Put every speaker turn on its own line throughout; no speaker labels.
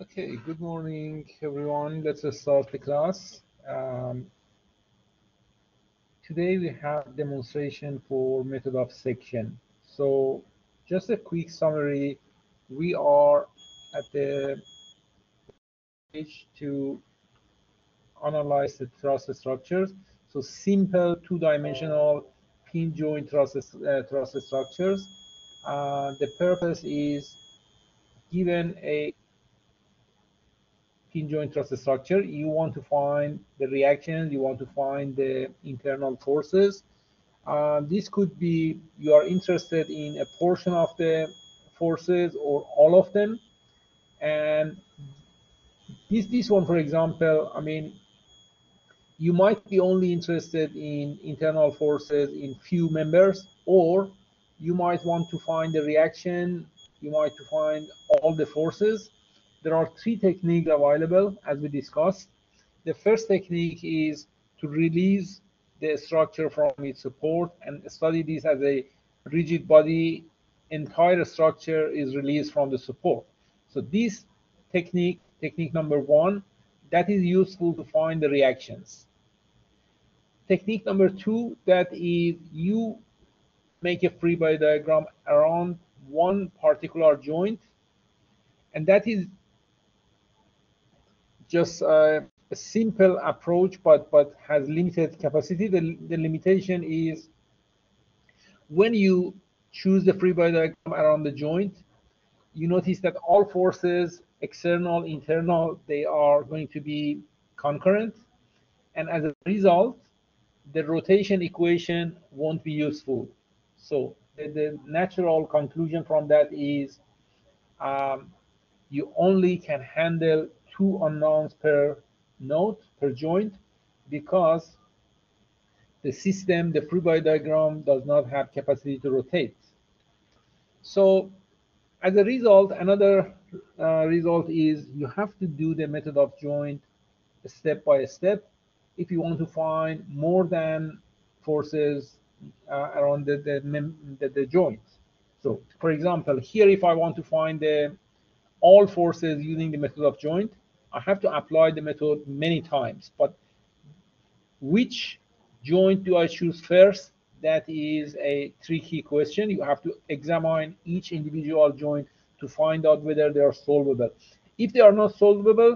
Okay, good morning, everyone. Let's start the class. Today we have demonstration for method of section. So just a quick summary. We are at the stage to analyze the truss structures. So simple two-dimensional pin joint truss structures. The purpose is given a pin joint truss structure, you want to find the reactions, you want to find the internal forces. This could be you are interested in a portion of the forces or all of them. And this one, for example, I mean, you might be only interested in internal forces in few members, or you might want to find the reaction, you might to find all the forces. There are three techniques available as we discussed. The first technique is to release the structure from its support and study this as a rigid body. Entire structure is released from the support. So this technique number one, that is useful to find the reactions. Technique number two, that is you make a free body diagram around one particular joint, and that is just a simple approach, but has limited capacity. The limitation is when you choose the free body diagram around the joint, you notice that all forces, external, internal, they are going to be concurrent, and as a result, the rotation equation won't be useful. So the natural conclusion from that is you only can handle two unknowns per node, per joint, because the system, the free body diagram, does not have capacity to rotate. So as a result, another result is you have to do the method of joint step by step if you want to find more than forces around the joint. So for example, here if I want to find all forces using the method of joint, I have to apply the method many times. But which joint do I choose first? That is a tricky question. You have to examine each individual joint to find out whether they are solvable. If they are not solvable,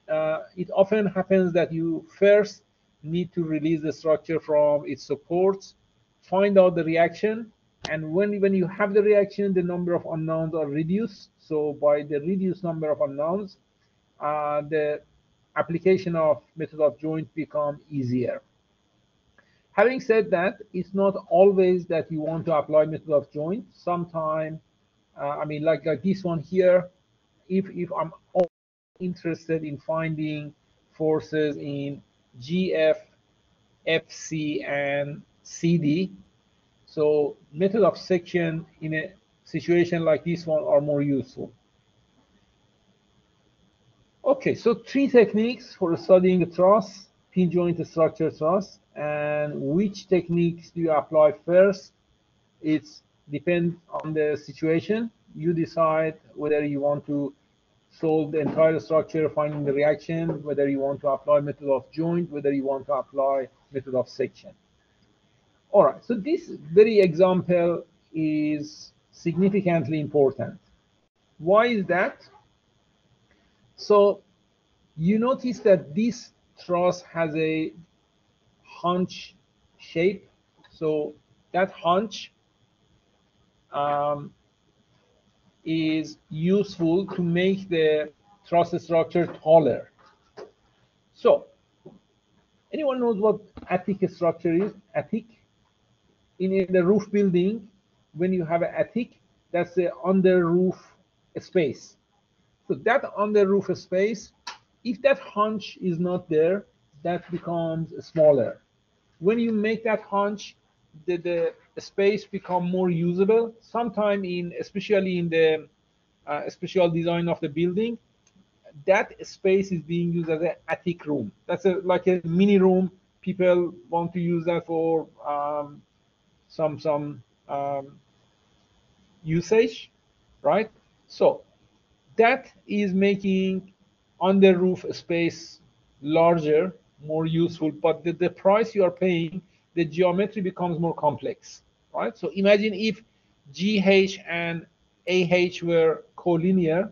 it often happens that you first need to release the structure from its supports, find out the reaction, and when you have the reaction, the number of unknowns are reduced. So by the reduced number of unknowns, the application of method of joint become easier. Having said that, it's not always that you want to apply method of joint. Sometimes, I mean, like this one here, if I'm interested in finding forces in GF, FC, and CD, so method of section in a situation like this one are more useful. Okay, so three techniques for studying a truss, pin joint structure truss, and which techniques do you apply first? It's depends on the situation. You decide whether you want to solve the entire structure, finding the reaction, whether you want to apply method of joint, whether you want to apply method of section. All right, so this very example is significantly important. Why is that? So you notice that this truss has a hunch shape. So that hunch is useful to make the truss structure taller. So anyone knows what attic structure is? Attic in the roof building, when you have an attic, that's the under roof space. So that under roof space, if that hunch is not there, that becomes smaller. When you make that hunch, the space become more usable. Sometime in, especially in the special design of the building, that space is being used as an attic room. That's like a mini room. People want to use that for some usage, right? So That is making under roof space larger, more useful, but the price you are paying, the geometry becomes more complex, right? So imagine if GH and AH were collinear,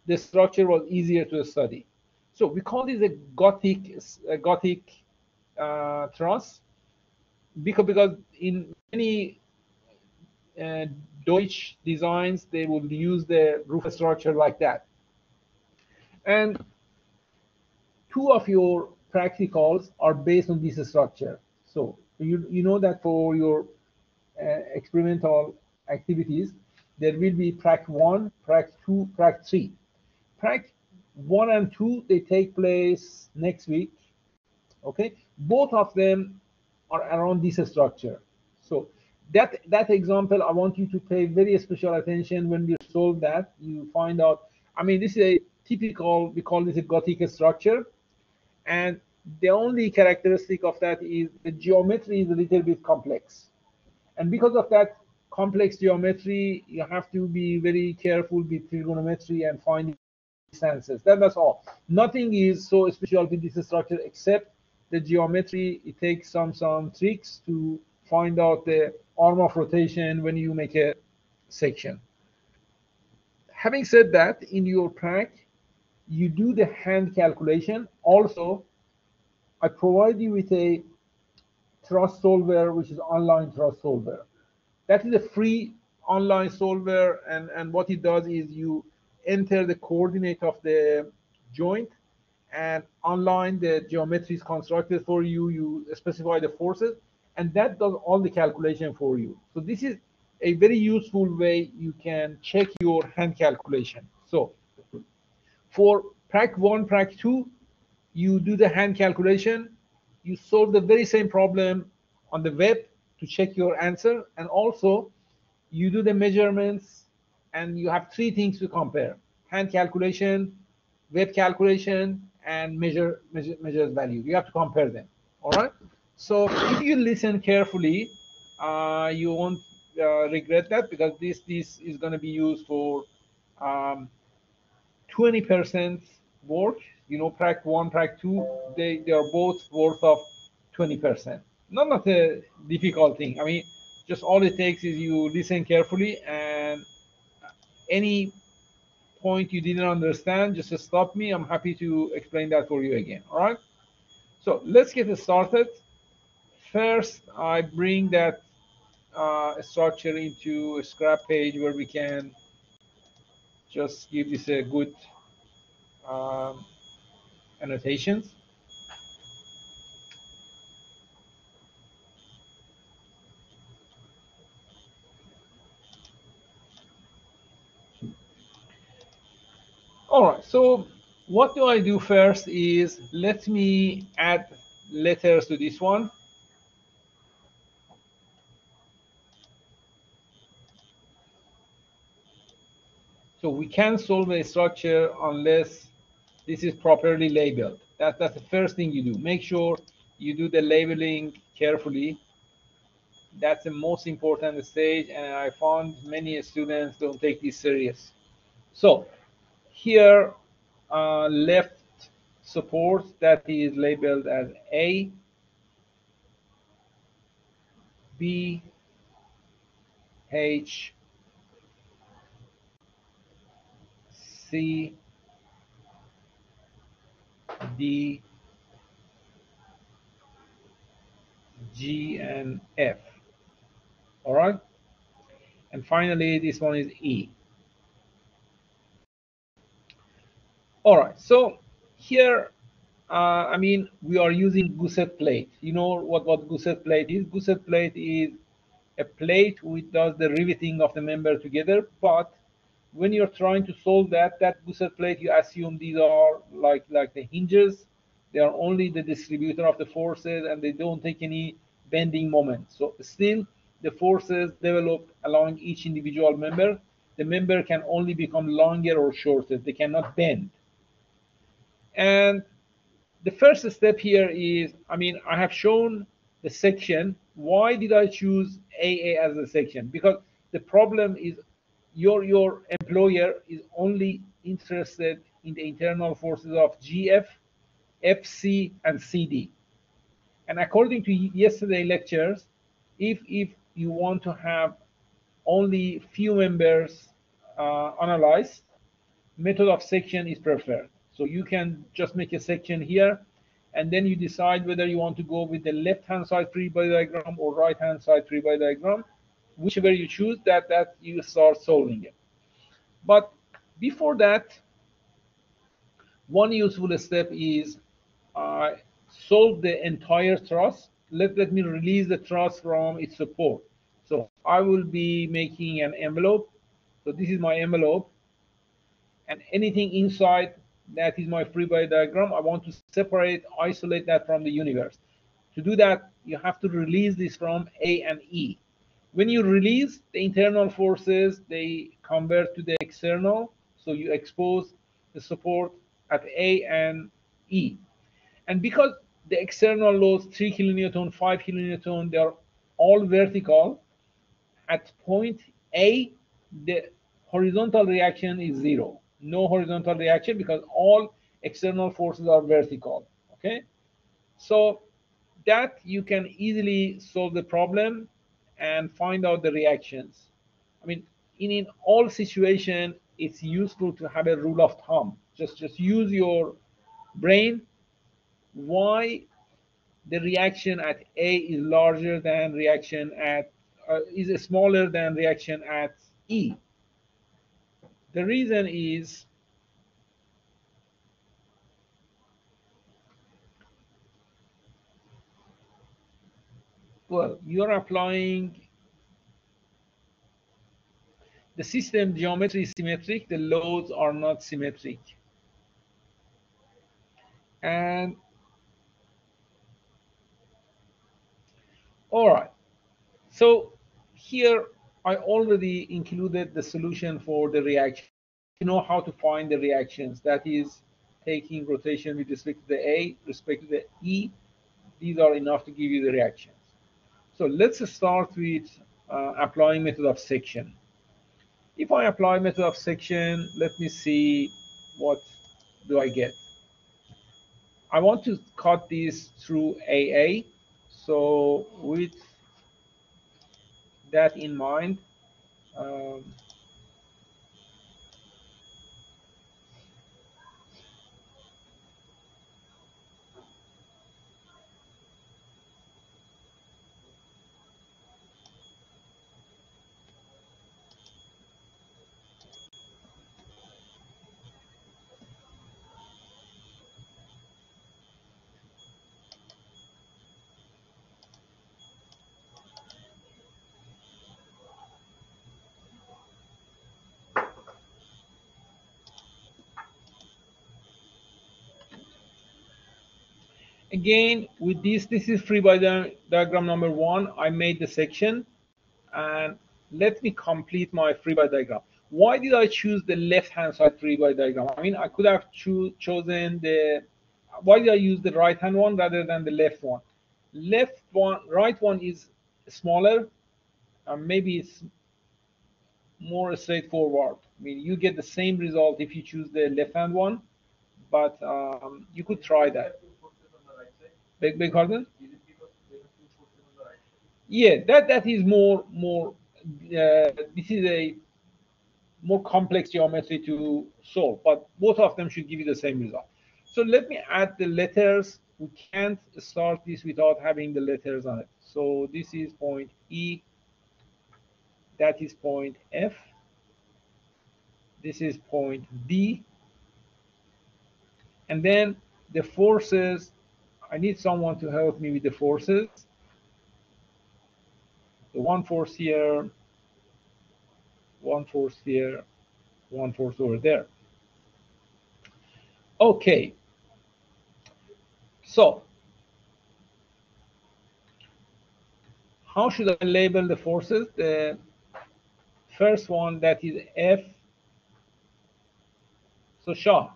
the structure was easier to study. So we call this a Gothic truss because in many uh, Deutsch designs they will use the roof structure like that. And two of your practicals are based on this structure. So you know that for your experimental activities, there will be Prac 1, Prac 2, Prac 3. Prac 1 and 2, they take place next week. Okay, both of them are around this structure. So that example, I want you to pay very special attention when you solve that. You find out, I mean, this is a typical, we call this a Gothic structure, and the only characteristic of that is the geometry is a little bit complex. And because of that complex geometry, you have to be very careful with trigonometry and finding distances. That's all. Nothing is so special with this structure except the geometry. It takes some tricks to find out the arm of rotation when you make a section. Having said that, in your prac, you do the hand calculation. Also, I provide you with a truss solver, which is online truss solver. That is a free online solver, and what it does is you enter the coordinate of the joint, and online the geometry is constructed for you. You specify the forces, and that does all the calculation for you. So this is a very useful way you can check your hand calculation. So for Prac 1, Prac 2, you do the hand calculation, you solve the very same problem on the web to check your answer, and also you do the measurements, and you have three things to compare: hand calculation, web calculation, and measures value. You have to compare them. All right. So if you listen carefully, you won't regret that, because this is going to be used for um, 20% work. You know, Prac 1, Prac 2, they are both worth of 20%. Not a difficult thing. I mean, just all it takes is you listen carefully, and any point you didn't understand, just stop me. I'm happy to explain that for you again. All right. So let's get started. First, I bring that structure into a scrap page where we can just give this a good um, annotations. All right, so what do I do first is let me add letters to this one. So we can't solve a structure unless this is properly labeled. That's the first thing you do. Make sure you do the labeling carefully. That's the most important stage, and I found many students don't take this serious. So here, left support, that is labeled as A, B, H, C, D, G, and F. All right. And finally, this one is E. All right. So here, I mean, we are using gusset plate. You know what gusset plate is? Gusset plate is a plate which does the riveting of the member together. But when you're trying to solve that gusset plate, you assume these are like the hinges. They are only the distributor of the forces, and they don't take any bending moment. So still, the forces develop along each individual member. The member can only become longer or shorter. They cannot bend. And the first step here is, I mean, I have shown the section. Why did I choose AA as a section? Because the problem is your employer is only interested in the internal forces of GF, FC, and CD. And according to yesterday lectures, if you want to have only few members analyzed, method of section is preferred. So you can just make a section here, and then you decide whether you want to go with the left-hand side free body diagram or right-hand side free body diagram. Whichever you choose, that you start solving it. But before that, one useful step is solve the entire truss. Let me release the truss from its support. So I will be making an envelope. So this is my envelope, and anything inside that is my free body diagram. I want to separate, isolate that from the universe. To do that, you have to release this from A and E. When you release the internal forces, they convert to the external, so you expose the support at A and E. And because the external loads 3 kilonewton, 5 kilonewton, they are all vertical, at point A, the horizontal reaction is zero. No horizontal reaction because all external forces are vertical. Okay? So that you can easily solve the problem and find out the reactions. I mean, in all situations, it's useful to have a rule of thumb. Just use your brain. Why the reaction at A is larger than reaction at is smaller than reaction at E. The reason is, well, you're applying the system geometry is symmetric, the loads are not symmetric. And all right, so here I already included the solution for the reaction. You know how to find the reactions. That is taking rotation with respect to the A, respect to the E. These are enough to give you the reactions. So let's start with applying method of section. If I apply method of section, let me see what do I get. I want to cut this through AA. So with that in mind, um, again, with this is free body diagram number one. I made the section, and let me complete my free body diagram. Why did I choose the left-hand side free body diagram? I mean, I could have chosen the. Why did I use the right-hand one rather than the left one? Right one is smaller, and maybe it's more straightforward. I mean, you get the same result if you choose the left-hand one, but you could try that. Beg pardon? Yeah, that is more. This is a more complex geometry to solve, but both of them should give you the same result. So let me add the letters. We can't start this without having the letters on it. So this is point E, that is point F, this is point D, and then the forces, I need someone to help me with the forces. The one force here, one force here, one force over there. Okay, so how should I label the forces? The first one, that is F. So Shah,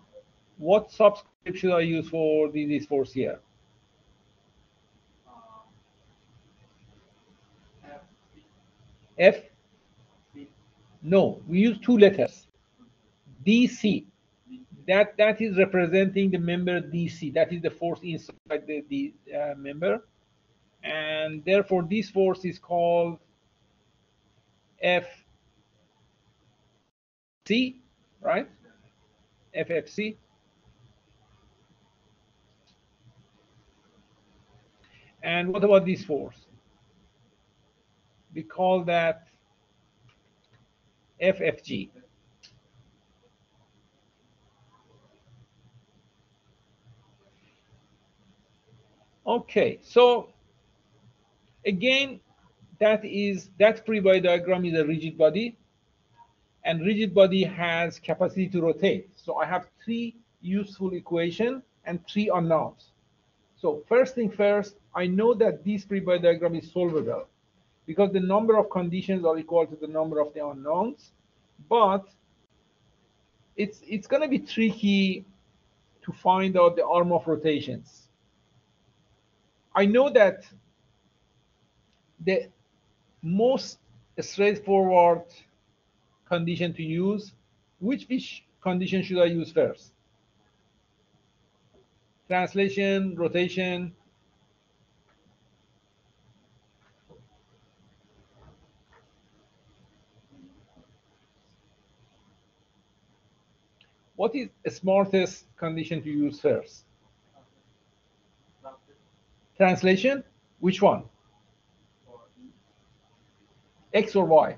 what subscript should I use for this force here? F? No, we use two letters. DC. That is representing the member DC. That is the force inside the member, and therefore this force is called FC, right? FFC. And what about this force? We call that FFG. Okay, so again, that free body diagram is a rigid body, and rigid body has capacity to rotate. So I have three useful equations and three unknowns. So first thing first, I know that this free body diagram is solvable because the number of conditions are equal to the number of the unknowns, but it's going to be tricky to find out the arm of rotations. I know that the most straightforward condition to use, which condition should I use first? Translation, rotation. What is the smartest condition to use first? Translation? Which one? X or Y?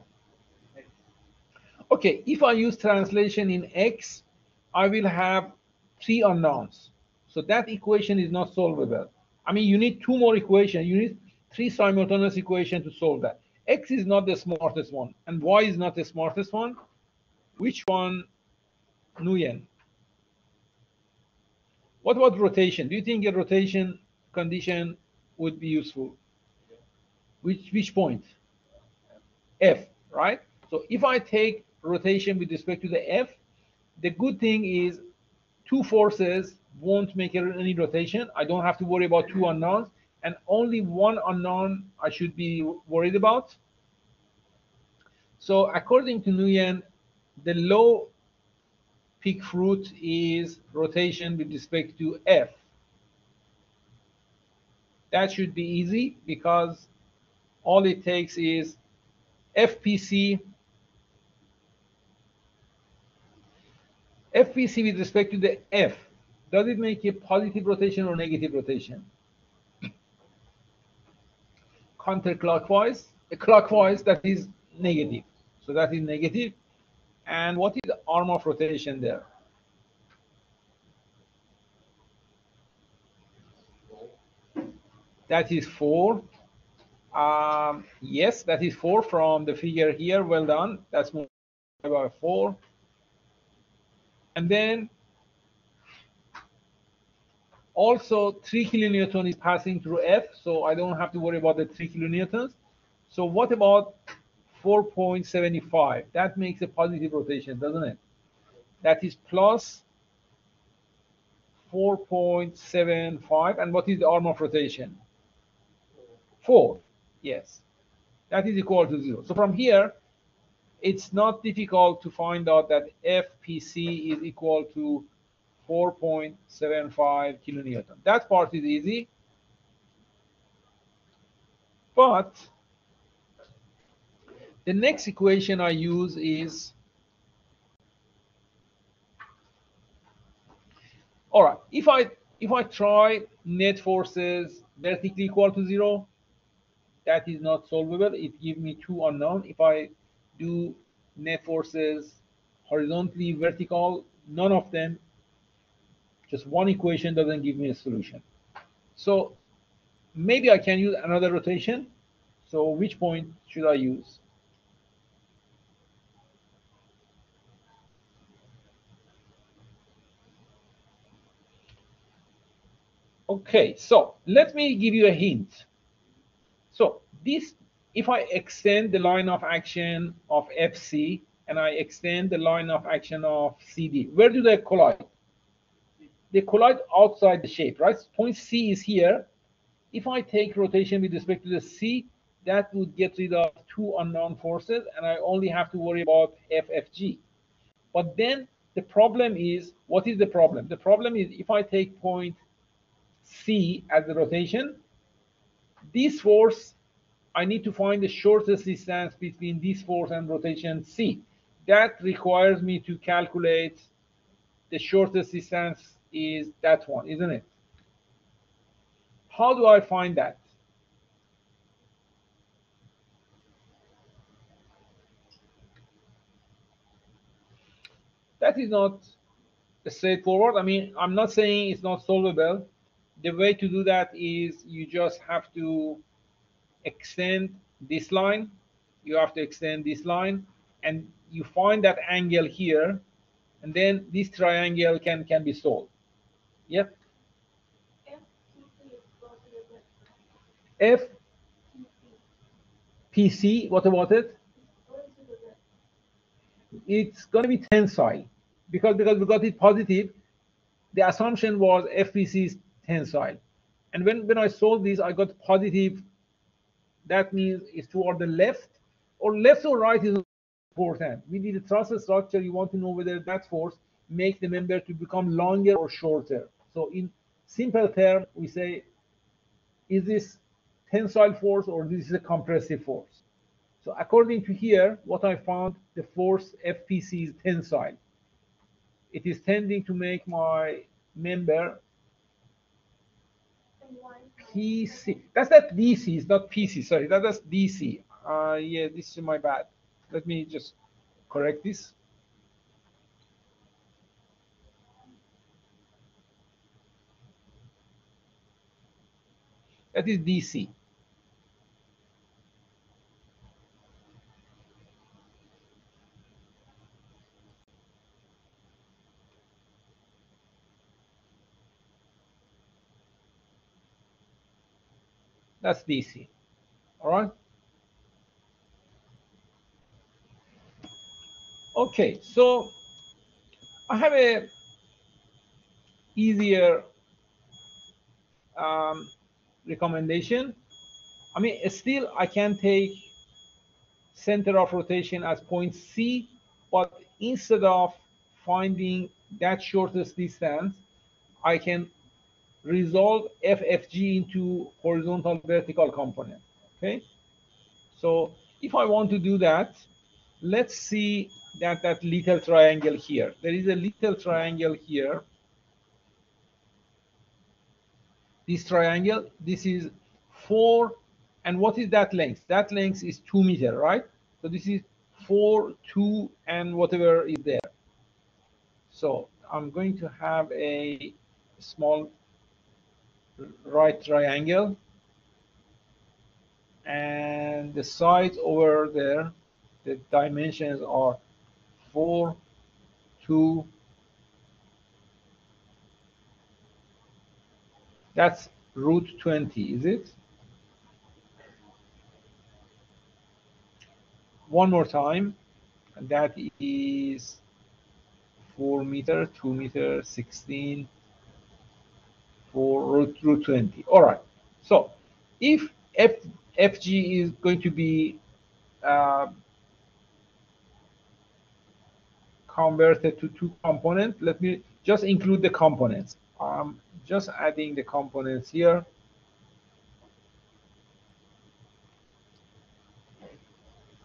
Okay, if I use translation in X, I will have three unknowns. So that equation is not solvable. I mean, you need two more equations. You need three simultaneous equations to solve that. X is not the smartest one, and Y is not the smartest one. Which one, Nguyen? What about rotation? Do you think a rotation condition would be useful? Which point? F, right? So if I take rotation with respect to the F, the good thing is two forces won't make any rotation. I don't have to worry about two unknowns, and only one unknown I should be worried about. So according to Nguyen, the low peak fruit is rotation with respect to F. That should be easy because all it takes is FPC with respect to the F. Does it make a positive rotation or negative rotation? Counterclockwise, clockwise, that is negative. So that is negative. And what is the arm of rotation there? That is 4. Yes, that is 4 from the figure here. Well done. That's more by 4. And then also 3 kilonewton is passing through F, so I don't have to worry about the 3 kilonewtons. So what about 4.75? That makes a positive rotation, doesn't it? That is plus 4.75. And what is the arm of rotation? 4. Yes. That is equal to 0. So from here, it's not difficult to find out that FPC is equal to 4.75 kilonewton. That part is easy. But the next equation I use is, all right, if I try net forces vertically equal to 0, that is not solvable. It gives me two unknown. If I do net forces horizontally vertical, none of them, just one equation doesn't give me a solution. So maybe I can use another rotation. So which point should I use? Okay, so let me give you a hint. So this, if I extend the line of action of FC and I extend the line of action of CD, where do they collide? They collide outside the shape, right? Point C is here. If I take rotation with respect to the C, that would get rid of two unknown forces, and I only have to worry about FFG. But then The problem is, what is the problem? The problem is if I take point C as the rotation, this force, I need to find the shortest distance between this force and rotation C. That requires me to calculate the shortest distance is that one, isn't it? How do I find that? That is not straightforward. I mean, I'm not saying it's not solvable. The way to do that is you just have to extend this line. You have to extend this line, and you find that angle here, and then this triangle can be solved. Yep. FPC, what about it? It's going to be tensile because we got it positive. The assumption was FPC is tensile, and when I solved this, I got positive. That means it's toward the left, or right is important. We need a truss structure. You want to know whether that force make the member to become longer or shorter. So in simple term, we say, is this tensile force or this is a compressive force? So according to here, what I found, the force FPC is tensile. It is tending to make my member PC. That's that DC, it's not PC. Sorry, that's DC. Yeah, this is my bad. Let me just correct this. That is DC. That's DC. All right. Okay, so I have a easier um, recommendation. I mean, still I can take center of rotation as point C, but instead of finding that shortest distance, I can resolve FFG into horizontal vertical component. Okay, so if I want to do that, let's see that little triangle here. There is a little triangle here. This triangle, this is 4, and what is that length? That length is 2 meters, right? So this is 4, 2, and whatever is there. So I'm going to have a small right triangle, and the sides over there, the dimensions are 4, 2. That's root 20, is it? One more time. That is 4 meter, 2 meter, 16, for root 20. All right. So if FG is going to be uh, converted to two components, let me just include the components. I'm just adding the components here.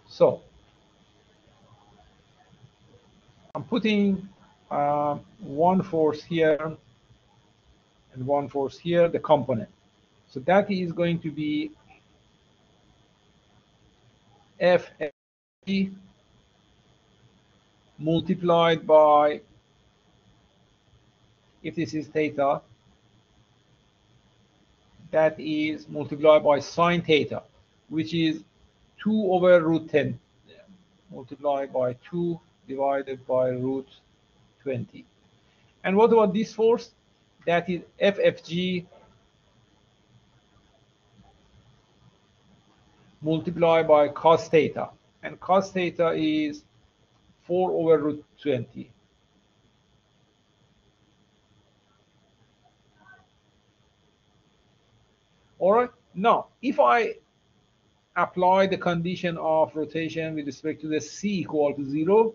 So I'm putting one force here and one force here, the component. So that is going to be FG multiplied by, if this is theta, that is multiplied by sine theta, which is 2 over root 10, multiplied by 2 divided by root 20. And what about this force? That is FFG multiplied by cos theta. And cos theta is 4 over root 20. All right. Now, if I apply the condition of rotation with respect to the C equal to 0,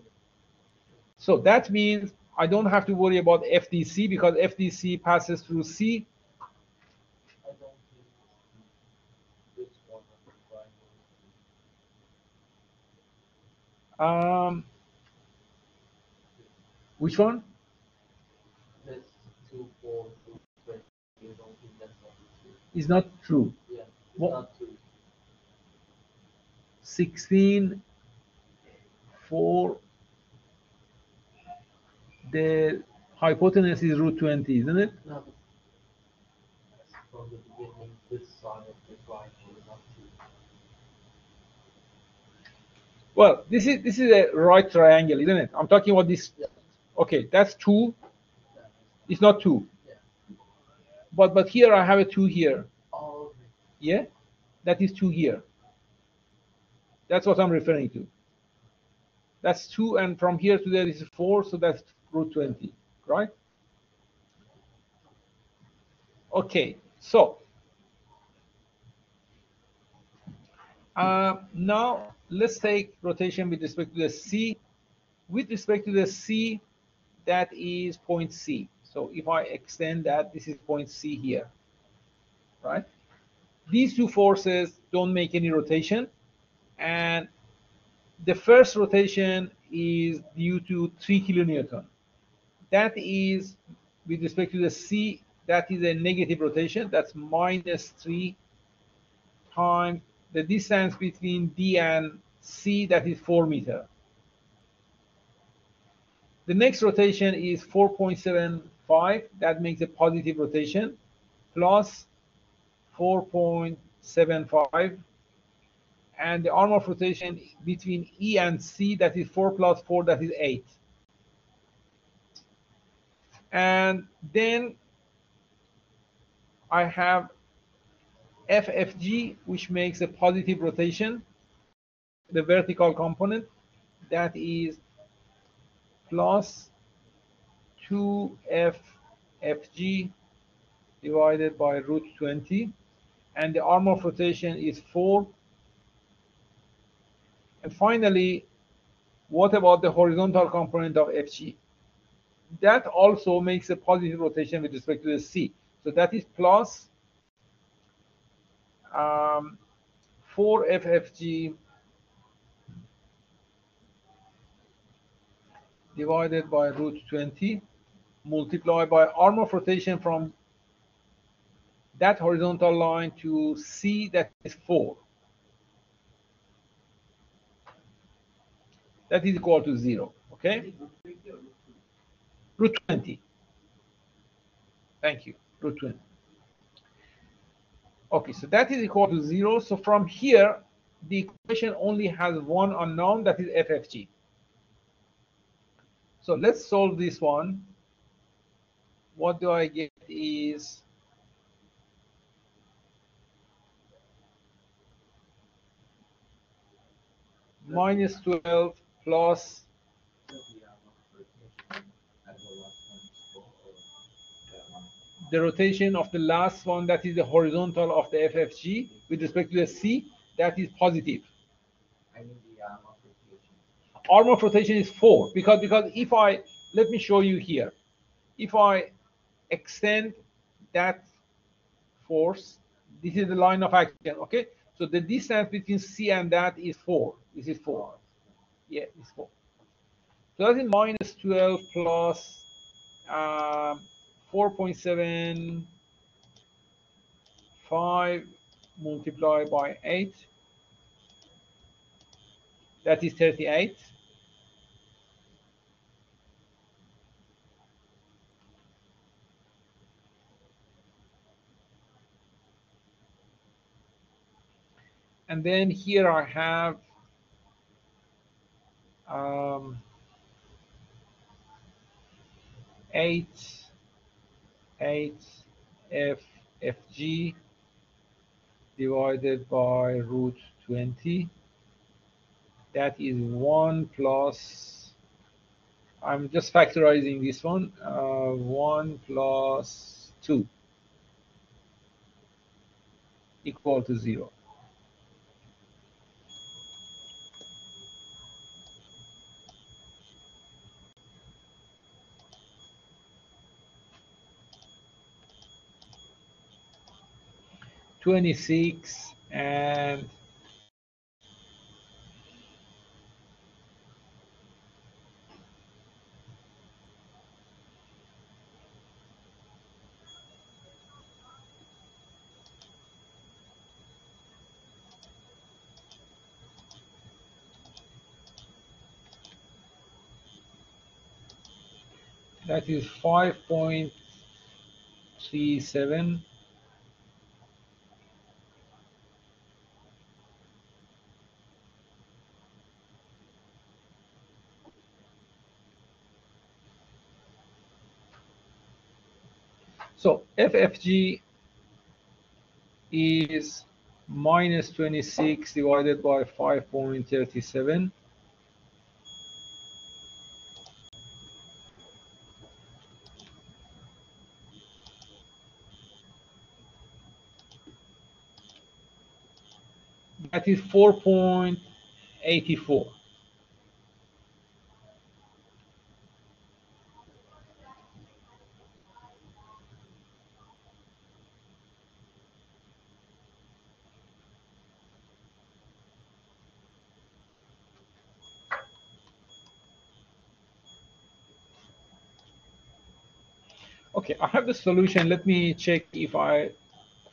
so that means I don't have to worry about FDC because FDC passes through C. Um, which one? Is not true.
Yeah, it's
What?
not true.
16 for the hypotenuse is root 20, isn't it?
No, but from the beginning, this side of the triangle is not true.
Well, this is a right triangle, isn't it? I'm talking about this.
Yeah,
Okay, that's 2.
yeah,
It's not 2.
yeah.
But here I have a 2 here.
All the
Yeah? That is 2 here. That's what I'm referring to. That's 2, and from here to there is 4, so that's root 20, right? Okay, so now let's take rotation with respect to the C. With respect to the C, that is point C. So if I extend that, this is point C here, right? These two forces don't make any rotation, and the first rotation is due to 3 kilonewton. That is, with respect to the C, that is a negative rotation. That's -3 times the distance between D and C, that is 4 meter. The next rotation is 4.75. That makes a positive rotation, plus 4.75. And the arm of rotation between E and C, that is 4 plus 4, that is 8. And then I have FFG, which makes a positive rotation, the vertical component, that is plus 2FFG divided by root 20. And the arm of rotation is 4. And finally, what about the horizontal component of FG? That also makes a positive rotation with respect to the C. So that is plus 4FFG divided by root 20 multiplied by arm of rotation from that horizontal line to C, that is 4. That is equal to 0. Okay? Root 20. Thank you. Root 20. Okay, so that is equal to 0. So from here, the equation only has one unknown, that is FFG. So let's solve this one. What do I get is -12 plus the rotation of the last one, that is the horizontal of the FFG with respect to the C, that is positive.
I mean the arm of rotation.
Arm of rotation is 4 because if I, let me show you here, if I extend that force, this is the line of action, okay? So the distance between C and that is 4. This is 4. Yeah, it's 4. So that is -12 plus 4.75 multiplied by 8. That is 38. And then here I have 8 FFG divided by root 20. That is 1 plus, I'm just factorizing this one, 1 plus 2 equal to 0. 26, and that is 5.37. So FFG is minus 26 divided by 5.37. That is 4.84. Okay, I have the solution. Let me check if I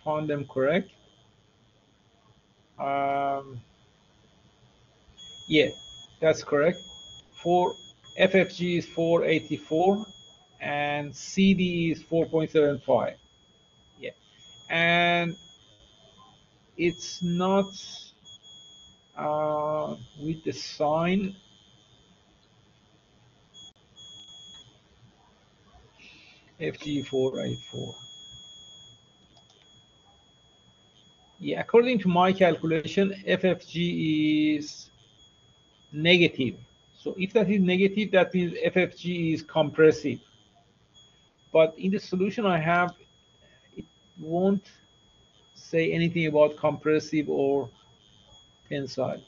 found them correct. Um, yeah, that's correct. For FFG is 484 and CD is 4.75. Yeah, and it's not with the sign FG 484. Yeah, according to my calculation, FFG is negative. So if that is negative, that means FFG is compressive. But in the solution I have, it won't say anything about compressive or tensile.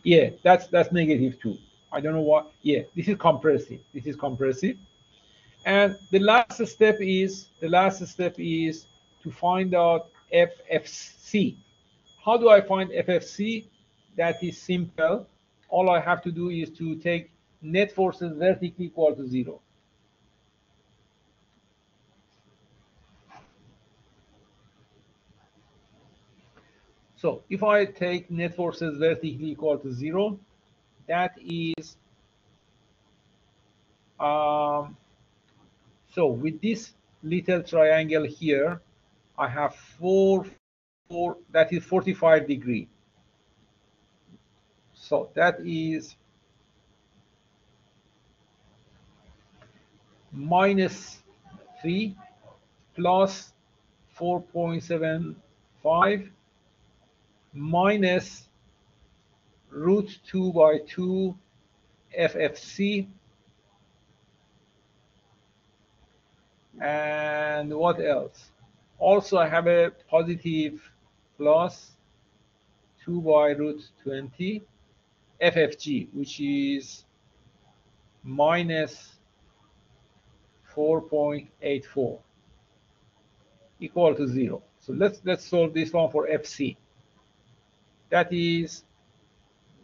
Yeah, that's negative too. I don't know what. Yeah, this is compressive. This is compressive. And the last step is to find out FFC. How do I find FFC? That is simple. All I have to do is to take net forces vertically equal to 0. So if I take net forces vertically equal to 0, that is, um, so with this little triangle here, I have 4, that is 45 degree. So that is minus 3 plus 4.75 minus root 2 by 2 FFC, and what else? Also, I have a positive plus 2 by root 20 FFG, which is minus 4.84 equal to 0. So let's solve this one for FC. That is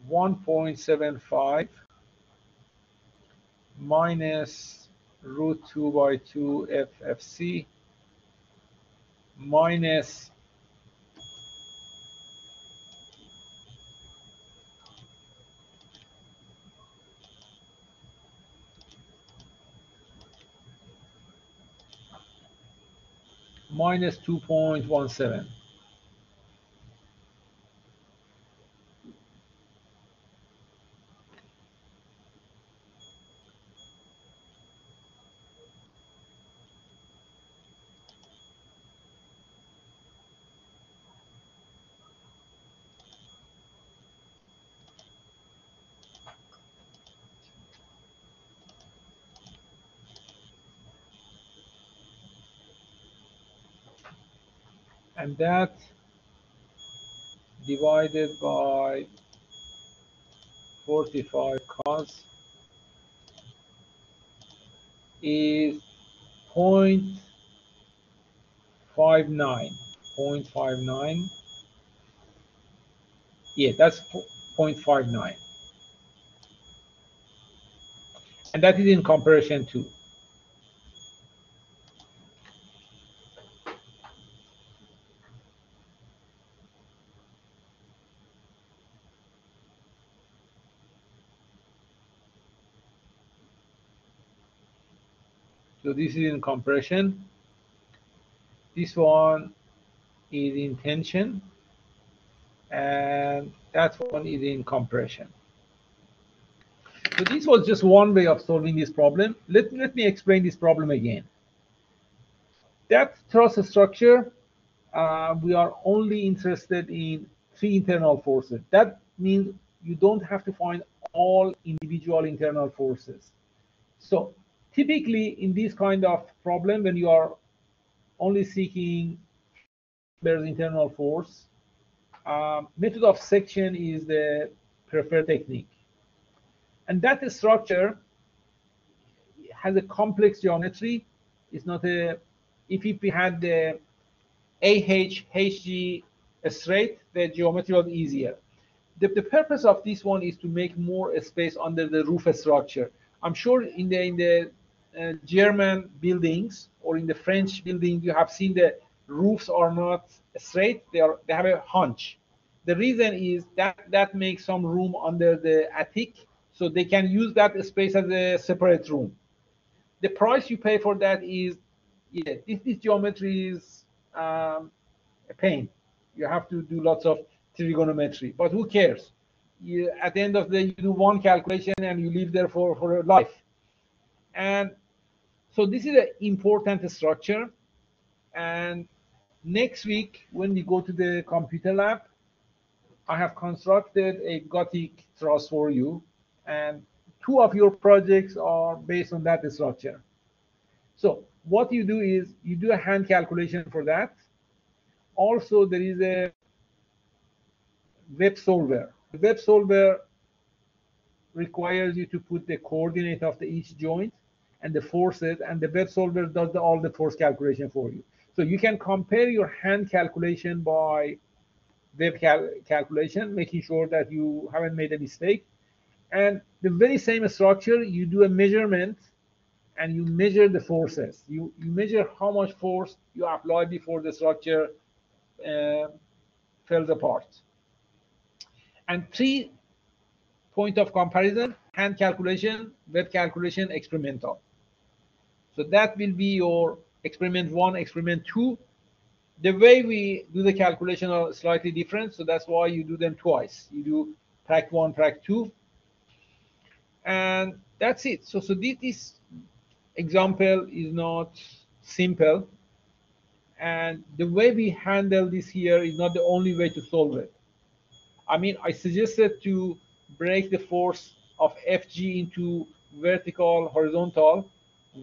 1.75 minus root 2 by 2 FFC minus minus 2.17. And that divided by 45 cos is 0.59. 0.59. Yeah, that's 0.59. And that is in comparison too. So this is in compression. This one is in tension, and that one is in compression. So this was just one way of solving this problem. Let me explain this problem again. That truss structure, we are only interested in 3 internal forces. That means you don't have to find all individual internal forces. So typically in this kind of problem, when you are only seeking there's internal force, method of section is the preferred technique. And that structure has a complex geometry. It's not a, if we had the HG straight, the geometry was easier. The purpose of this one is to make more space under the roof structure. I'm sure in the German buildings or in the French building, you have seen the roofs are not straight; they have a hunch. The reason is that makes some room under the attic, so they can use that space as a separate room. The price you pay for that is, yeah, this geometry is a pain. You have to do lots of trigonometry, but who cares? At the end of the day, you do one calculation and you live there for life. And so this is an important structure. And next week, when we go to the computer lab, I have constructed a Gothic truss for you. And 2 of your projects are based on that structure. So what you do is you do a hand calculation for that. Also, there is a web solver. The web solver requires you to put the coordinate of each joint and the forces, and the web solver does all the force calculation for you. So you can compare your hand calculation by web calculation, making sure that you haven't made a mistake. And the very same structure, you do a measurement and you measure the forces. You measure how much force you apply before the structure uh, falls apart. And 3 point of comparison: hand calculation, web calculation, experimental. So that will be your experiment 1, experiment 2. The way we do the calculation are slightly different, so that's why you do them twice. You do prac 1, prac 2, and that's it. So this example is not simple, and the way we handle this here is not the only way to solve it. I mean, I suggested to break the force of Fg into vertical, horizontal.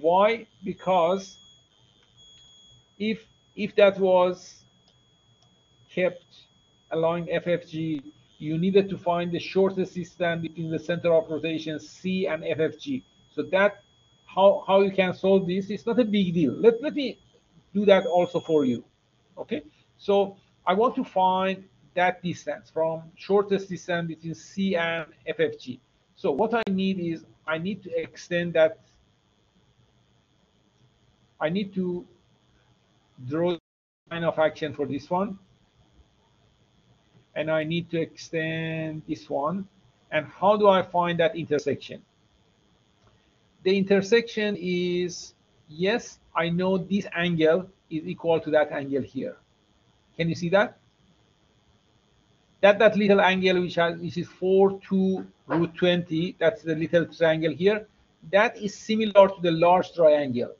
Why? Because if that was kept allowing FFG, you needed to find the shortest distance between the center of rotation C and FFG. So that how you can solve this, it's not a big deal. Let me do that also for you. Okay, so I want to find that distance from shortest distance between C and FFG. So what I need is I need to extend that. I need to draw the line of action for this one, and I need to extend this one. And how do I find that intersection? The intersection is, yes, I know this angle is equal to that angle here. Can you see that? That little angle which is 4 2 root 20, that's the little triangle here, that is similar to the large triangle.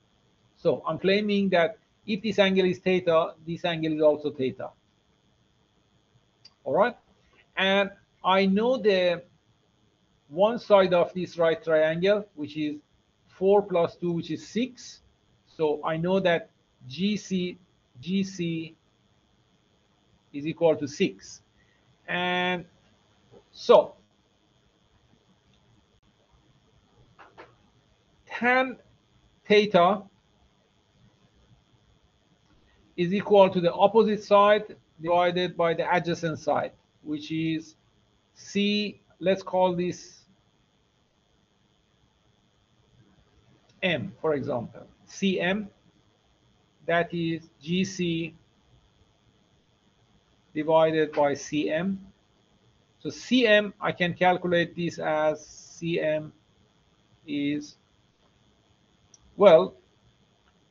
So I'm claiming that if this angle is theta, this angle is also theta. All right, and I know the one side of this right triangle, which is 4 plus 2, which is 6. So I know that GC is equal to 6. And so tan theta is equal to the opposite side divided by the adjacent side, which is C, let's call this M, for example. CM, that is GC divided by CM. So CM, I can calculate this as CM is, well,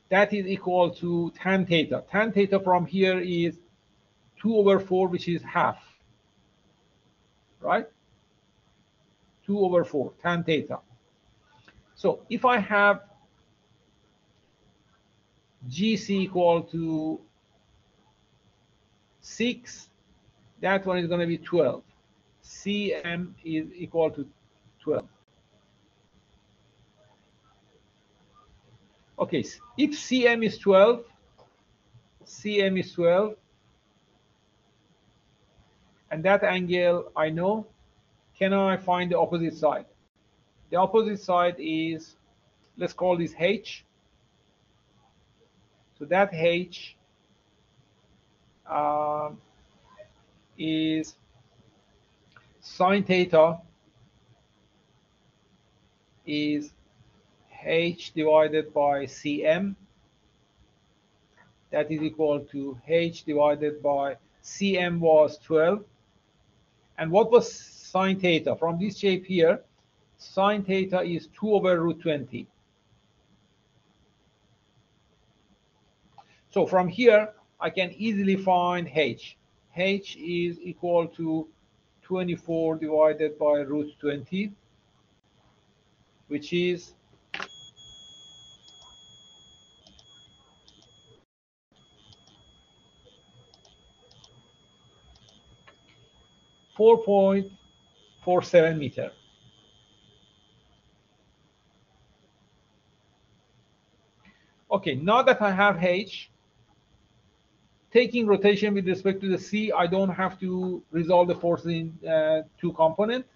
that is equal to tan theta. Tan theta from here is 2/4, which is half, right? 2/4 tan theta. So if I have GC equal to 6, that one is going to be 12. CM is equal to 12. Okay, if CM is 12, CM is 12, and that angle I know, can I find the opposite side? The opposite side is, let's call this H. So that H is sine theta is H divided by CM. That is equal to H divided by CM was 12. And what was sine theta? From this shape here, sine theta is 2/√20. So from here, I can easily find H. H is equal to 24 divided by √20, which is 4.47 meter. Okay, now that I have H, taking rotation with respect to the C, I don't have to resolve the forces in two components.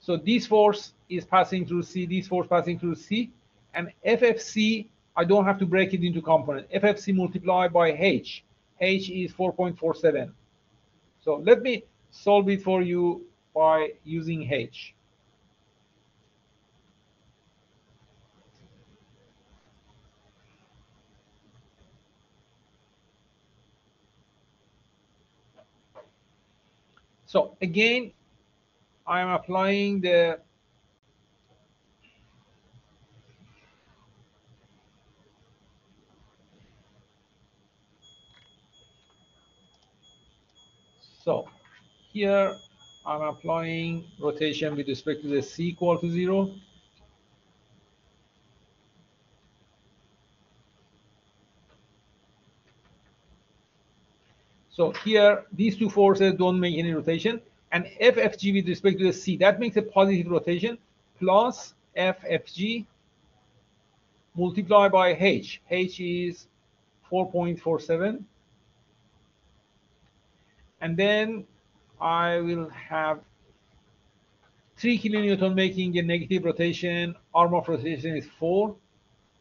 So this force is passing through C, this force passing through C, and FFC, I don't have to break it into components. FFC multiplied by H. H is 4.47. So let me solve it for you by using H. So again, I am applying the so here I'm applying rotation with respect to the C equal to 0. So here, these two forces don't make any rotation. And FFG with respect to the C, that makes a positive rotation, plus FFG multiplied by H. H is 4.47. And then I will have 3 kilonewton making a negative rotation. Arm of rotation is 4.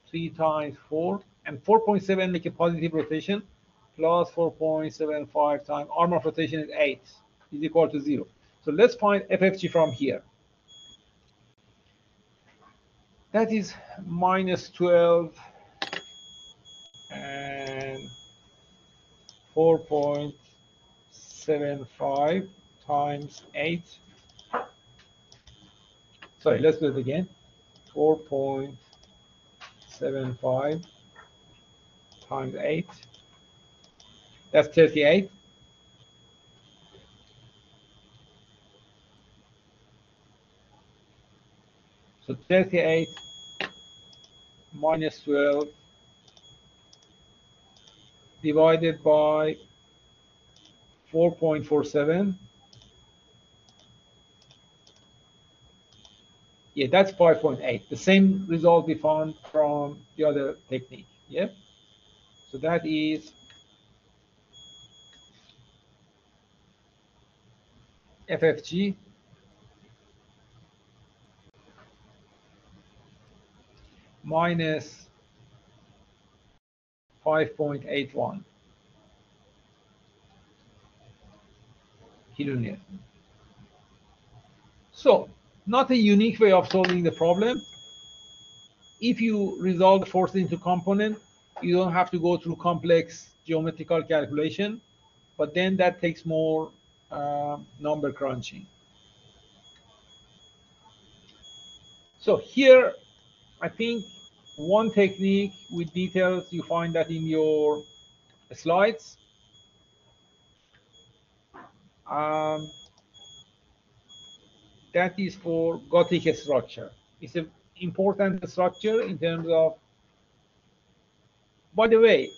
3 times 4. And 4.7 make a positive rotation, plus 4.75 times arm of rotation is 8, is equal to 0. So let's find FFG from here. That is minus 12 and 4.75 times 8. Sorry, let's do it again. 4.75 times 8. That's 38. So 38 minus 12 divided by 4.47. Yeah, that's 5.8. The same result we found from the other technique. Yeah. So that is FFG minus 5.81. kilonewton. So, not a unique way of solving the problem. If you resolve the force into component, you don't have to go through complex geometrical calculation, but then that takes more number crunching. So here, I think one technique with details, you find that in your slides. Um, that is for Gothic structure. It's an important structure in terms of, by the way,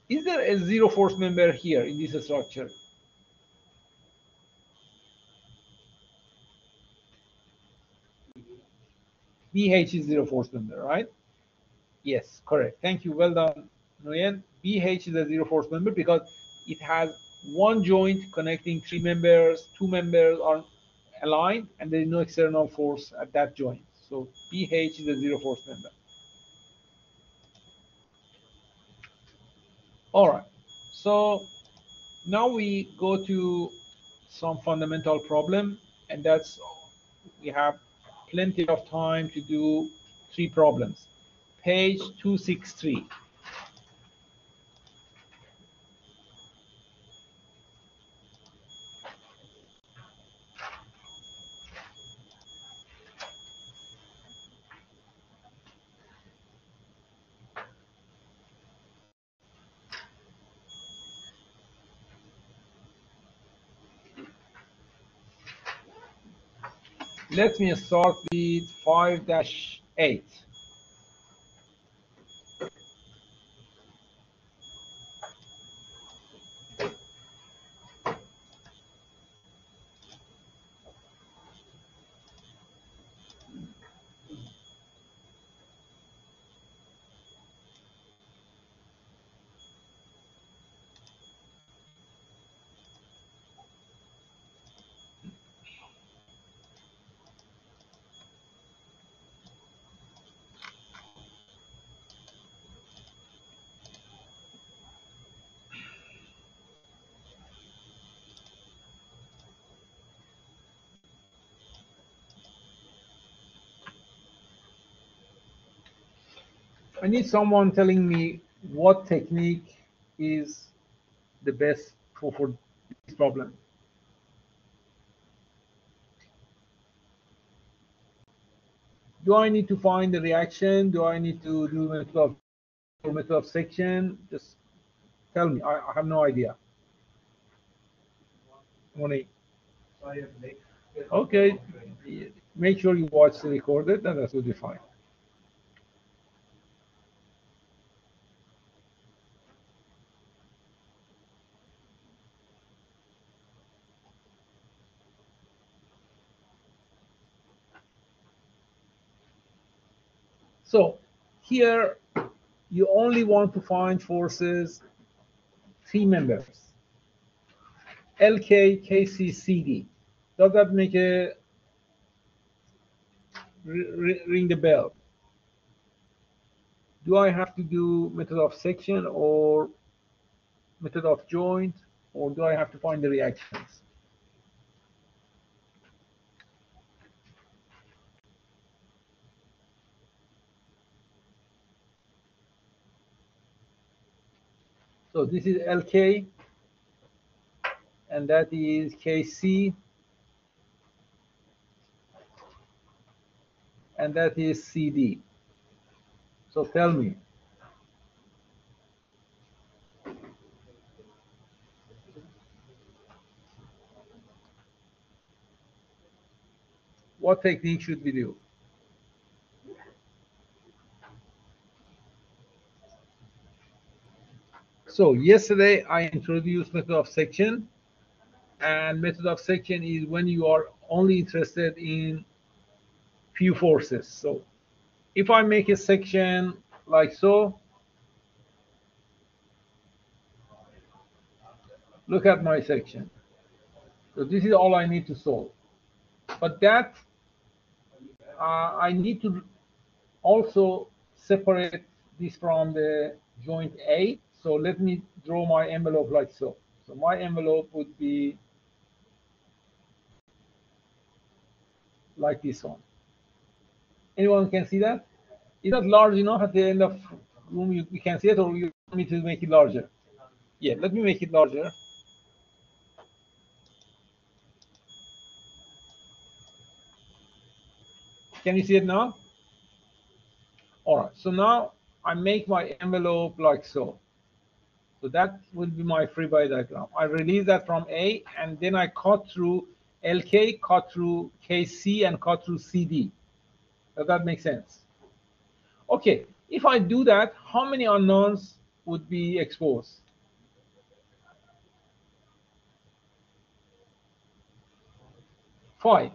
is there a zero force member here in this structure? BH is zero force member, right? Yes, correct. Thank you. Well done, Nguyen. BH is a zero force member because it has one joint connecting three members, two members are aligned, and there is no external force at that joint. So BH is a zero force member. All right. So now we go to some fundamental problem, and that's we have plenty of time to do three problems. Page 263. Let me start with 5-8. I need someone telling me what technique is the best for this problem. Do I need to find the reaction? Do I need to do method of or method of section? Just tell me. I have no idea. Moni. Okay. Make sure you watch the recorded, and that will be fine. So here you only want to find forces three members: LK, KC, CD. Does that make a ring the bell? Do I have to do method of section or method of joint, or do I have to find the reactions? So this is LK, and that is KC, and that is CD. So tell me, what technique should we do? So yesterday I introduced method of section, and method of section is when you are only interested in few forces. So if I make a section like so, look at my section. So this is all I need to solve. But that I need to also separate this from the joint A. So let me draw my envelope like so. So my envelope would be like this one. Anyone can see that? Is that large enough at the end of room? You can see it, or you want me to make it larger? Yeah, let me make it larger. Can you see it now? All right, so now I make my envelope like so. So that will be my free body diagram. I release that from A, and then I cut through LK, cut through KC, and cut through CD. Does that make sense? Okay, if I do that, how many unknowns would be exposed? 5.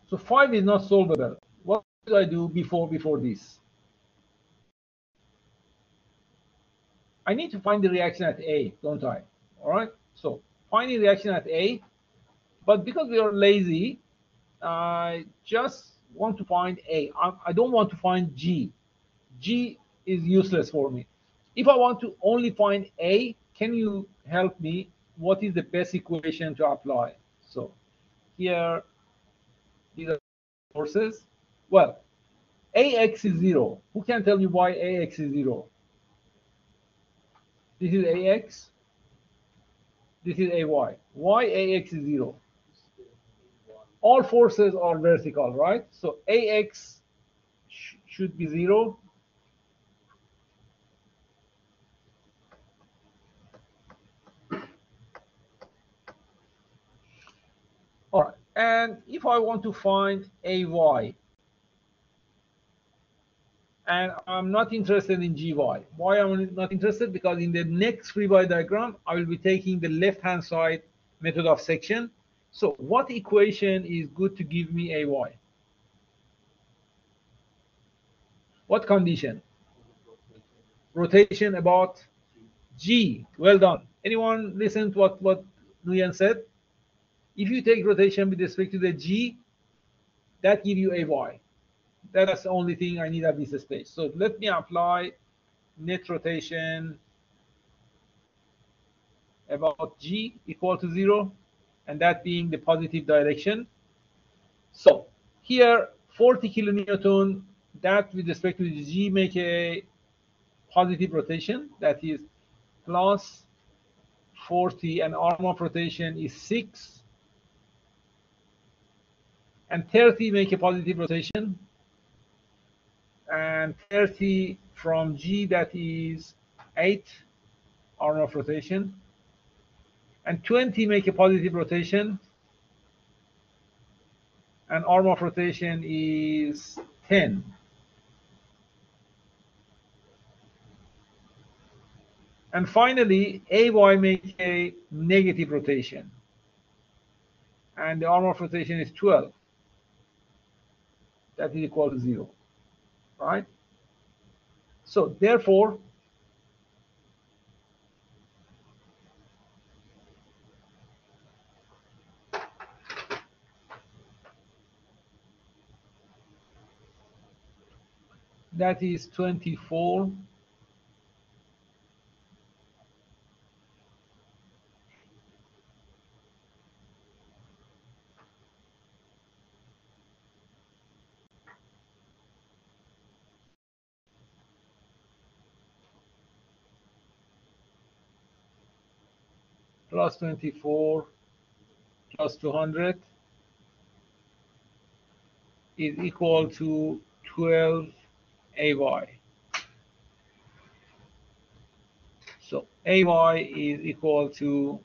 So 5 is not solvable. What do I do before this? I need to find the reaction at A, don't I? All right. So find the reaction at A, but because we are lazy, I just want to find A. I don't want to find G. G is useless for me. If I want to only find A, can you help me? What is the best equation to apply? So here, these are forces. Well, AX is 0. Who can tell me why AX is 0? This is AX. This is AY. Why AX is 0? All forces are vertical, right? So AX should be 0. All right. And if I want to find AY, and I'm not interested in GY. Why am I not interested? Because in the next free body diagram, I will be taking the left-hand side method of section. So what equation is good to give me AY? What condition? Rotation about G. Well done. Anyone listen to what Nguyen said? If you take rotation with respect to the G, that give you AY. That's the only thing I need at this stage. So let me apply net rotation about G equal to 0, and that being the positive direction. So here 40 kilonewton, that with respect to the G make a positive rotation, that is plus 40, and arm of rotation is 6, and 30 make a positive rotation, and 30 from G, that is 8 arm of rotation, and 20 make a positive rotation, and arm of rotation is 10. And finally, AY make a negative rotation, and the arm of rotation is 12. That is equal to 0, right? So therefore, that is 24 plus 24 plus 200 is equal to 12 AY. So AY is equal to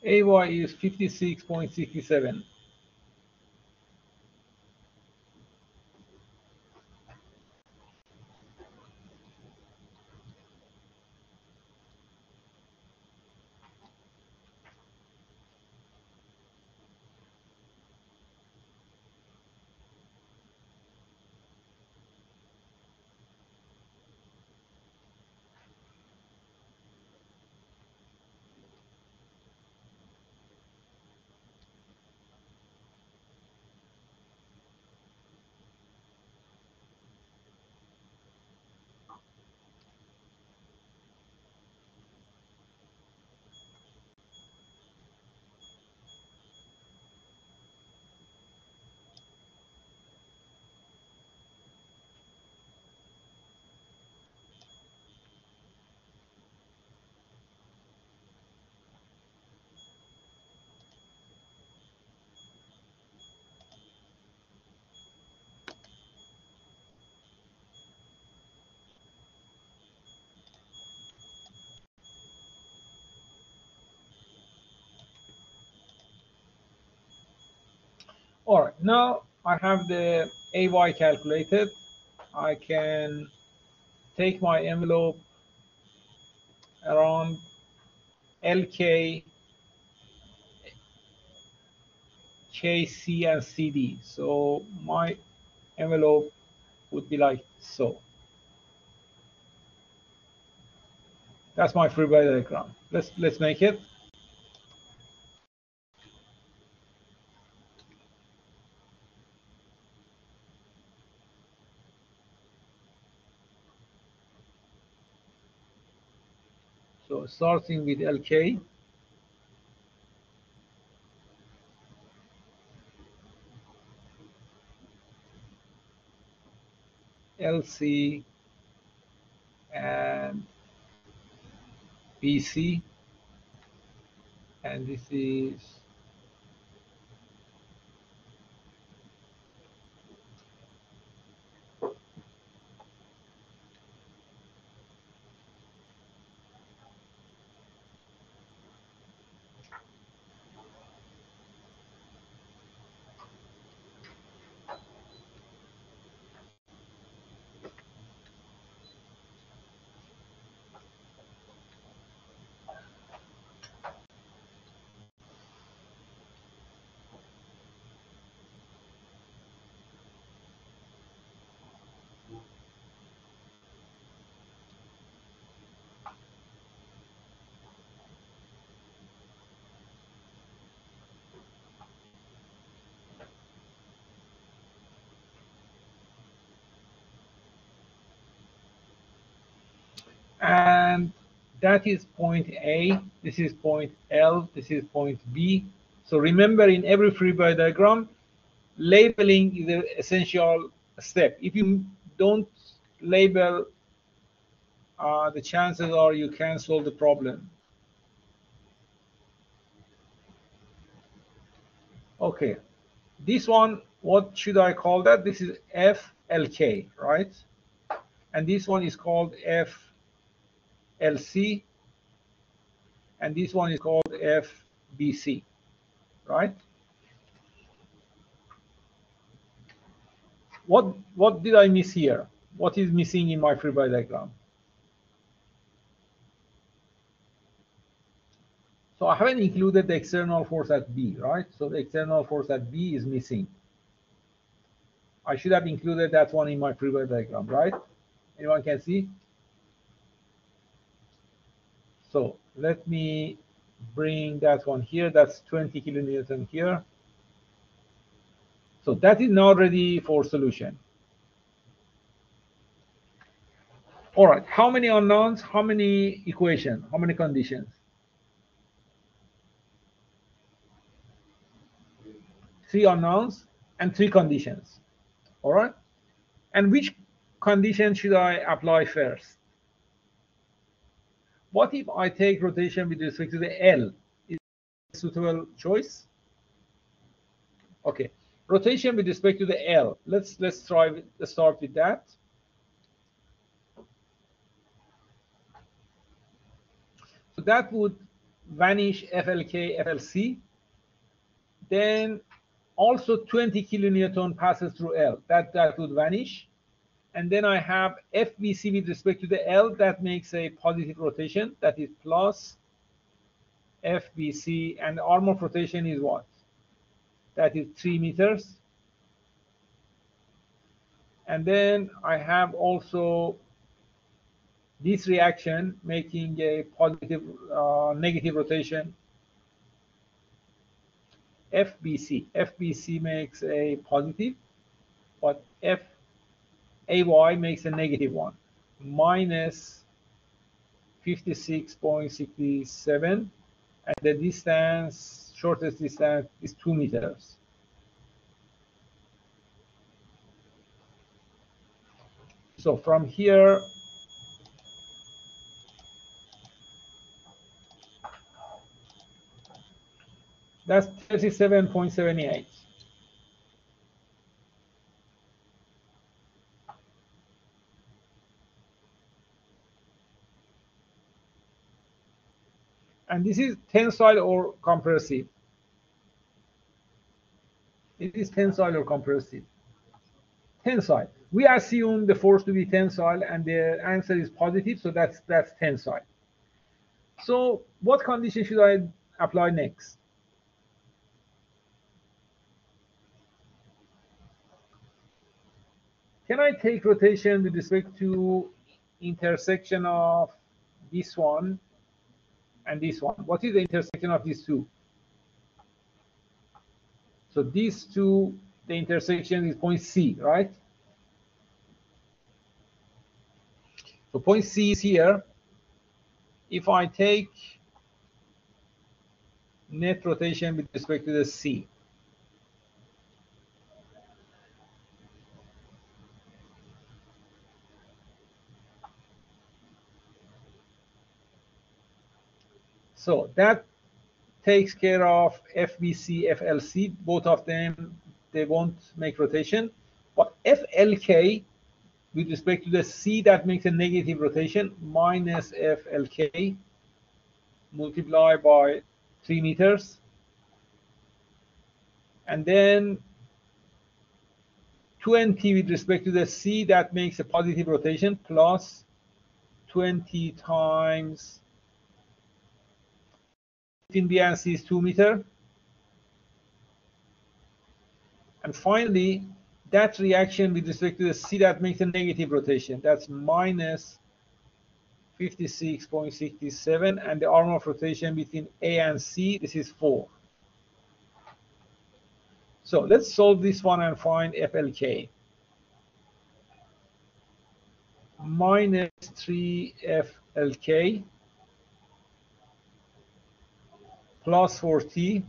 AY is 56.67. All right, now I have the AY calculated. I can take my envelope around LK, KC, and CD. So my envelope would be like so. That's my free body diagram. Let's make it. So starting with LK, LC, and BC, and this is and that is point A, this is point L, this is point B. So remember, in every free body diagram, labeling is an essential step. If you don't label, the chances are you can't solve the problem. Okay, this one, what should I call that? This is FLK, right? And this one is called FLC, and this one is called FBC, right? What did I miss here? What is missing in my free body diagram? So I haven't included the external force at B, right? So the external force at B is missing. I should have included that one in my free body diagram, right? Anyone can see? So let me bring that one here. That's 20 kilonewton here. So that is now ready for solution. All right, how many unknowns, how many equations, how many conditions? 3 unknowns and 3 conditions. All right, and which condition should I apply first? What if I take rotation with respect to the L? Is a suitable choice? Okay, rotation with respect to the L. Let's start with that. So that would vanish FLK, FLC. Then also 20 kilonewton passes through L. That would vanish. And then I have FBC with respect to the L. That makes a positive rotation. That is plus FBC. And the arm of rotation is what? That is 3 meters. And then I have also this reaction making a positive, negative rotation. FBC. FBC makes a positive, but FAY makes a negative one, minus 56.67, and the distance, shortest distance, is 2 meters. So from here, that's 37.78. And this is tensile or compressive? It is tensile or compressive? Tensile. We assume the force to be tensile, and the answer is positive, so that's tensile. So what condition should I apply next? Can I take rotation with respect to intersection of this one and this one? What is the intersection of these two? So these two, the intersection is point C, right? So point C is here. If I take net rotation with respect to the C, so that takes care of FBC, FLC. Both of them, they won't make rotation. But FLK, with respect to the C, that makes a negative rotation, minus FLK multiplied by 3 meters. And then 20 with respect to the C, that makes a positive rotation, plus 20 times between B and C is 2 meters. And finally, that reaction with respect to the C, that makes a negative rotation. That's minus 56.67. And the arm of rotation between A and C, this is 4. So let's solve this one and find FLK. Minus 3 FLK plus 4T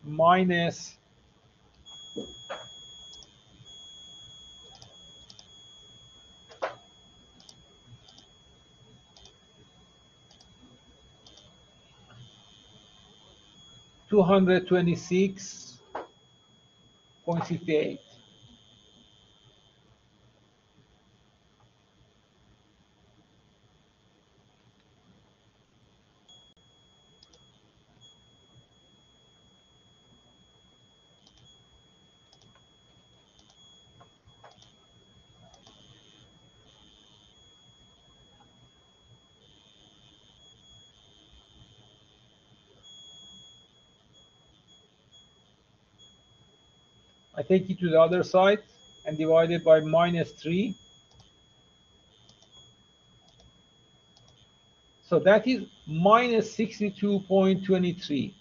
minus 226.68. I take it to the other side and divide it by minus 3. So that is minus 62.23.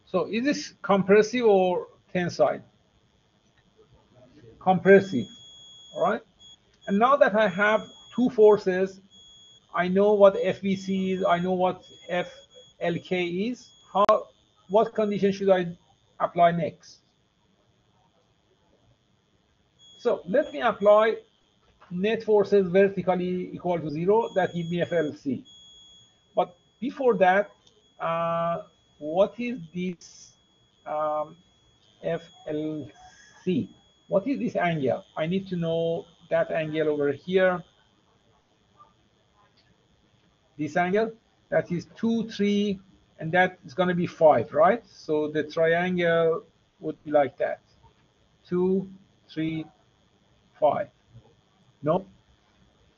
So is this compressive or tensile? Compressive. All right. And now that I have two forces, I know what FBC is, I know what FLK is. What condition should I apply next? So let me apply net forces vertically equal to 0. That give me FLC. But before that, what is this FLC? What is this angle? I need to know that angle over here. This angle, that is 2, 3, and that is going to be 5, right? So the triangle would be like that. 2, 3, 5. No?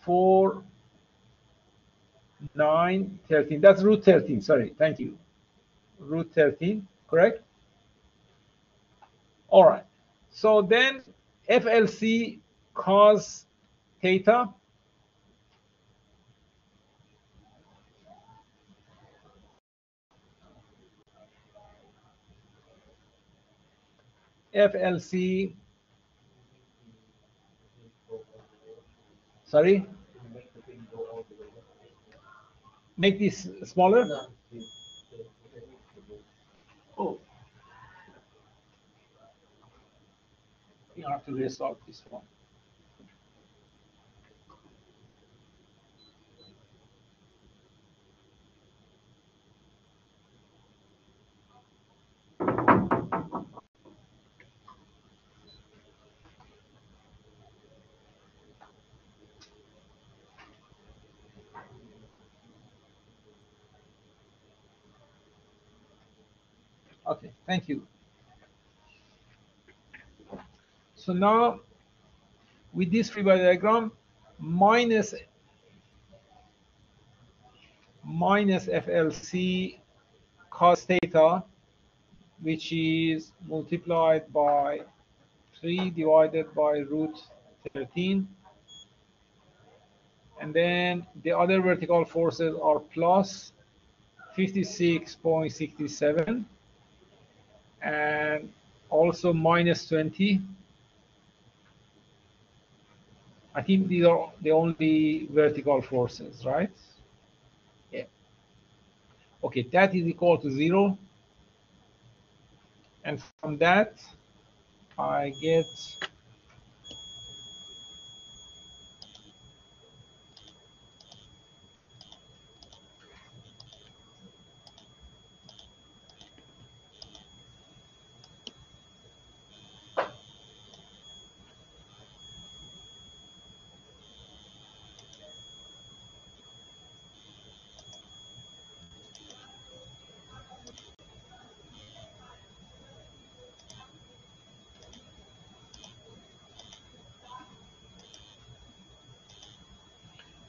4, 9, 13. That's root 13. Sorry. Thank you. Root 13. Correct? All right. So then FLC cos theta, FLC, sorry, make this smaller. Oh, you have to resolve this one. Okay, thank you. So now with this free body diagram, minus FLC cos theta, which is multiplied by 3 divided by root 13. And then the other vertical forces are plus 56.67 and also minus 20. I think these are the only vertical forces, right? Yeah. Okay, that is equal to 0. And from that, I get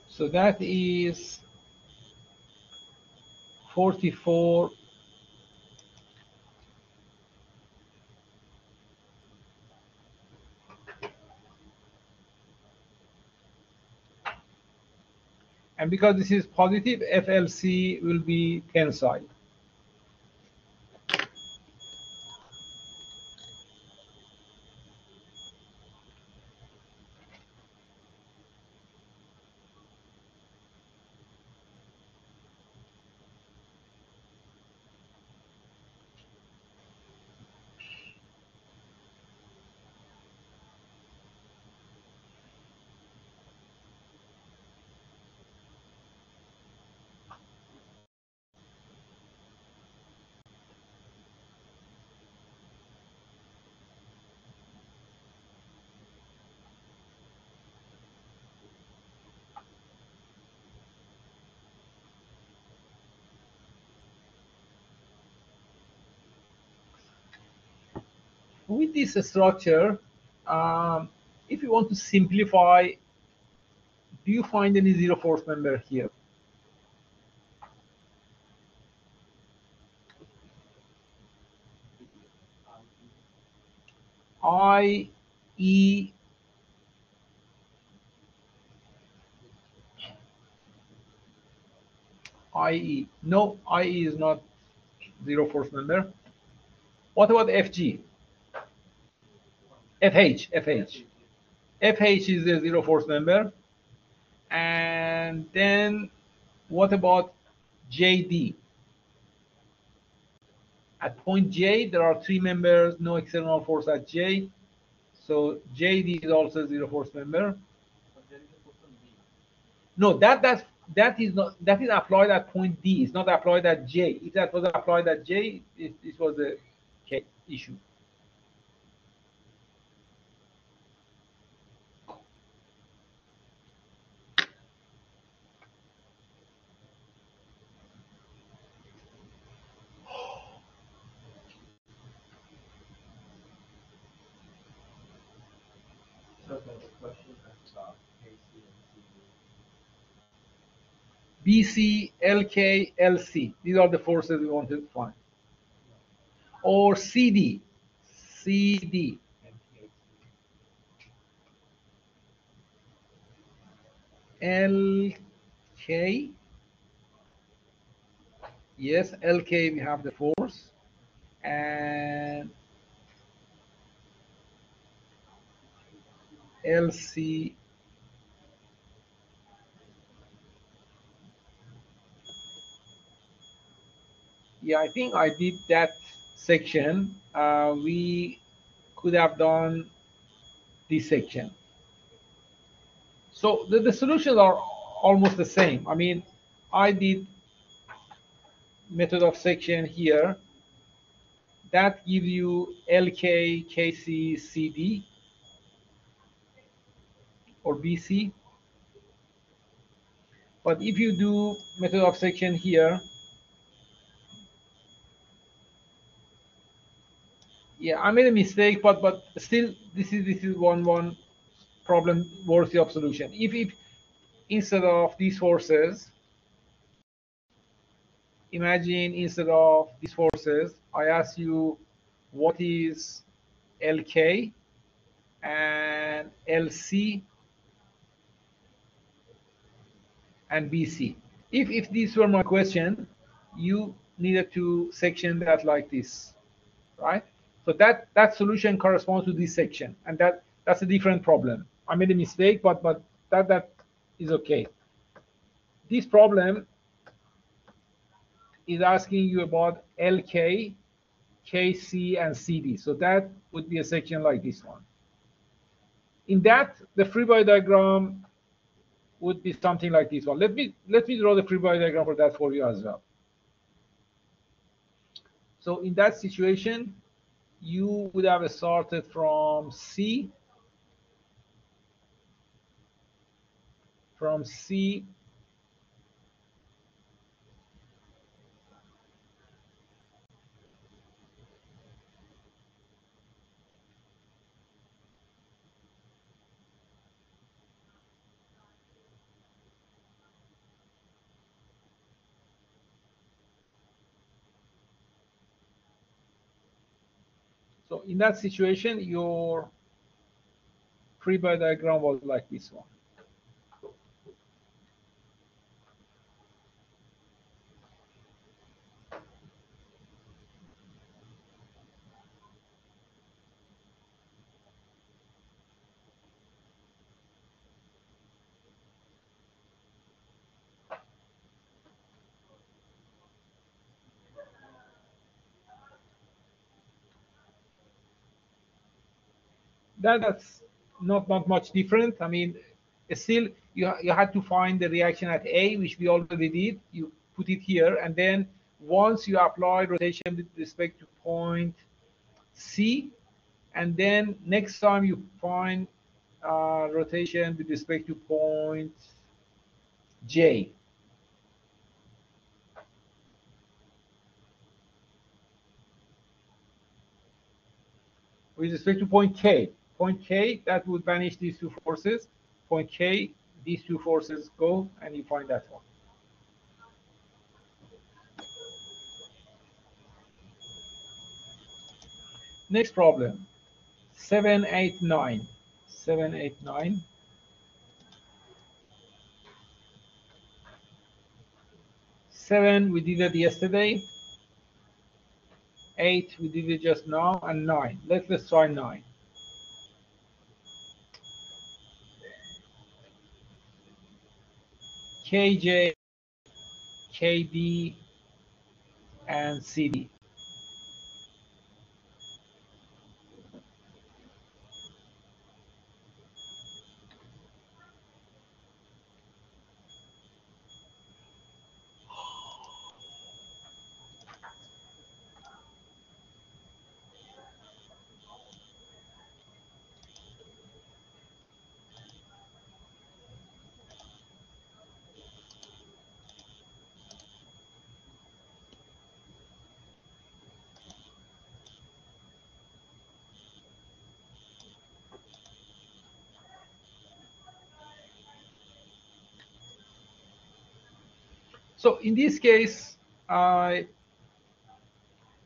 so that is 44. And because this is positive, FLC will be tensile. With this structure, if you want to simplify, do you find any zero force member here? I, E, IE. No, IE is not zero force member. What about FG? FH, FH. FH is a zero force member. And then what about JD? At point J, there are 3 members, no external force at J. So JD is also a zero force member. No, that's that is applied at point D. It's not applied at J. If that was applied at J, this was the case issue.
So the question is about KC and CD.
BC, LK, LC. These are the forces we want to find. Or CD, CD,
And KC.
LK. Yes, LK we have the force, and LC. Yeah, I think I did that section. We could have done this section. So the solutions are almost the same. I mean, I did method of section here. That gives you LK, KC, CD, or BC. But if you do method of section here, yeah, I made a mistake, but still, this is one problem worthy of solution. If instead of these forces, imagine instead of these forces, I ask you what is LK and LC and BC. If these were my question, you needed to section that like this, right? So that solution corresponds to this section, and that's a different problem. I made a mistake, but that is okay. This problem is asking you about LK, KC, and CD. So that would be a section like this one. In that, the free body diagram would be something like this one. Let me draw the free body diagram for that for you as well. So in that situation, you would have started from C, from C. So in that situation, your free body diagram was like this one. That's not much different. I mean, still you had to find the reaction at A, which we already did. You put it here, and then once you apply rotation with respect to point C, and then next time you find rotation with respect to point J. With respect to point K, that would banish these two forces. Point K, these two forces go, and you find that one. Next problem, 789. 789. 7, we did it yesterday. 8, we did it just now, and 9. Let's try 9. KJ, KD, and CD. So in this case, I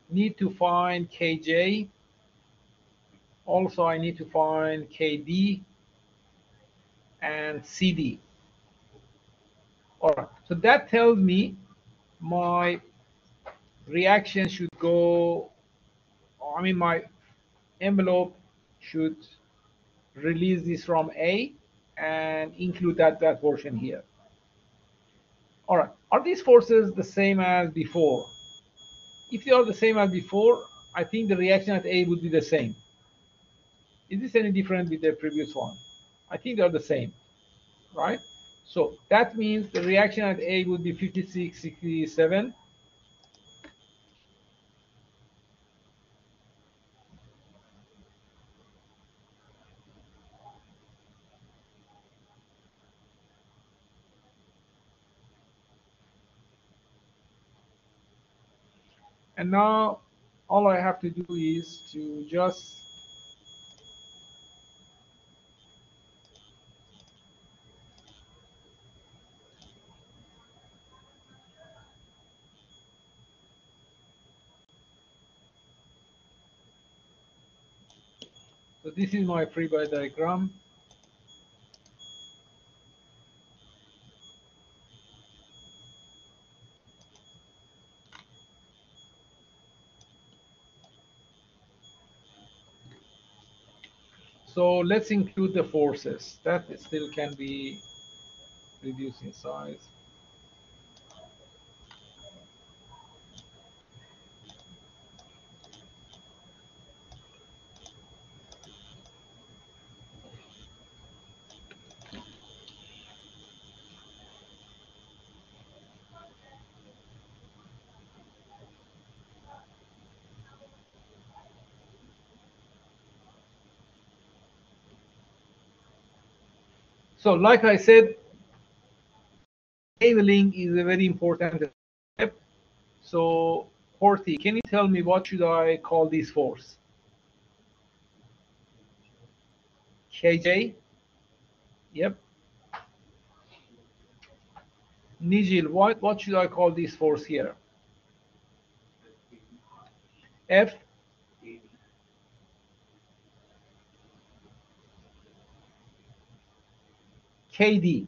need to find Kj. Also, I need to find Kd and Cd. All right, so that tells me my reaction should go, I mean, my envelope should release this from A and include that portion here. All right, are these forces the same as before? If they are the same as before, I think the reaction at A would be the same. Is this any different with the previous one? I think they're the same, right? So that means the reaction at A would be 56, 67. And now all I have to do is to just so this is my free body diagram. So let's include the forces. That still can be reduced in size. So like I said, labeling is a very important step. So Horty, can you tell me what should I call this force? KJ? Yep. Nigel, what should I call this force here? F? KD.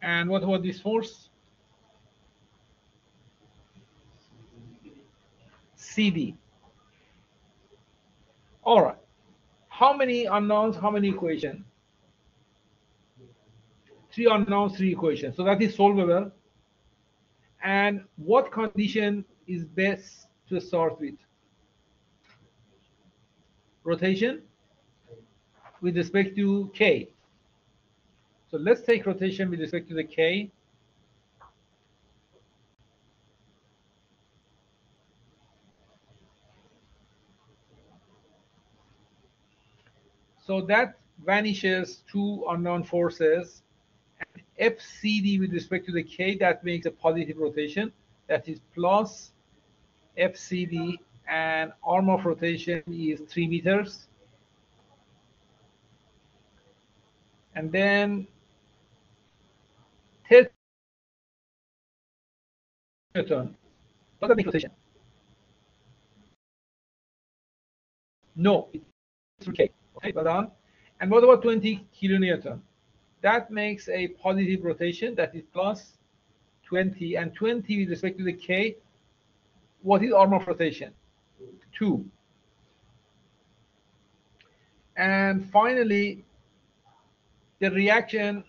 And what about this force? CD. All right. How many unknowns, how many equations? Three unknowns, three equations. So that is solvable. And what condition is best to start with? Rotation with respect to K. So let's take rotation with respect to the K. So that vanishes two unknown forces. And FCD with respect to the K, that makes a positive rotation. That is plus FCD, and arm of rotation is 3 meters. And then 30 Newton. What does that make rotation? No, it's through K. Okay, well done. And what about 20 kilonewton? That makes a positive rotation, that is plus 20, and 20 with respect to the K. What is arm of rotation? 2. And finally, the reaction,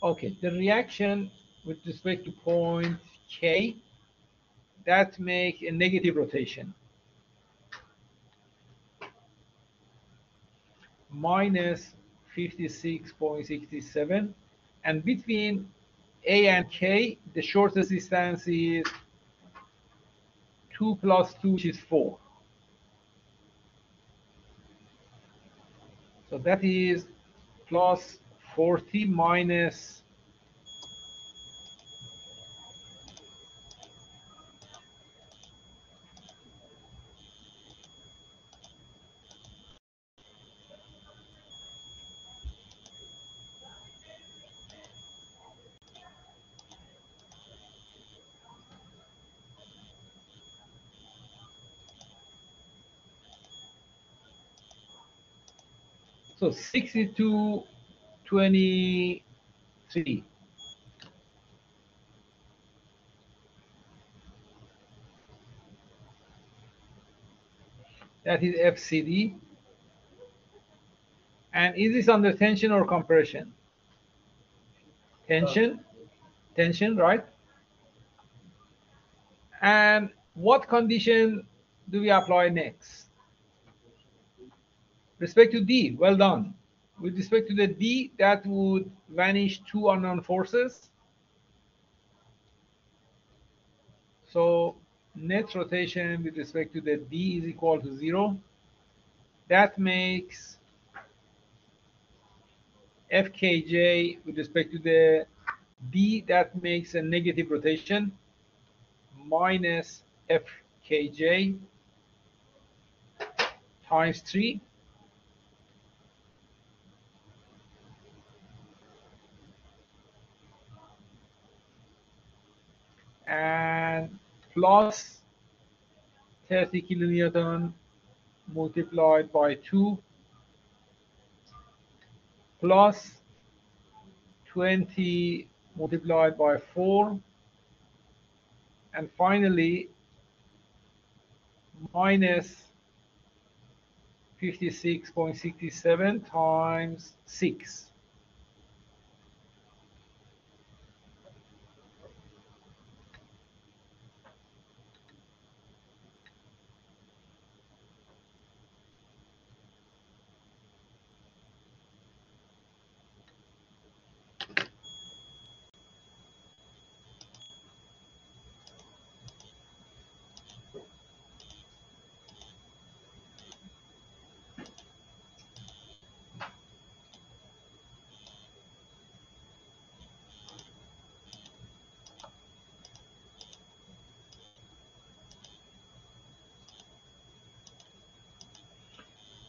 okay, the reaction with respect to point K, that makes a negative rotation, minus 56.67. And between A and K, the shortest distance is 2 plus 2, which is 4. So that is plus 40 minus 6223. That is FCD. And is this under tension or compression? Tension, tension, right? And what condition do we apply next? Respect to D, well done. With respect to the D, that would vanish two unknown forces. So net rotation with respect to the D is equal to 0. That makes Fkj with respect to the D, that makes a negative rotation, minus Fkj times 3, and plus 30 kilonewton multiplied by 2 plus 20 multiplied by 4, and finally minus 56.67 times 6.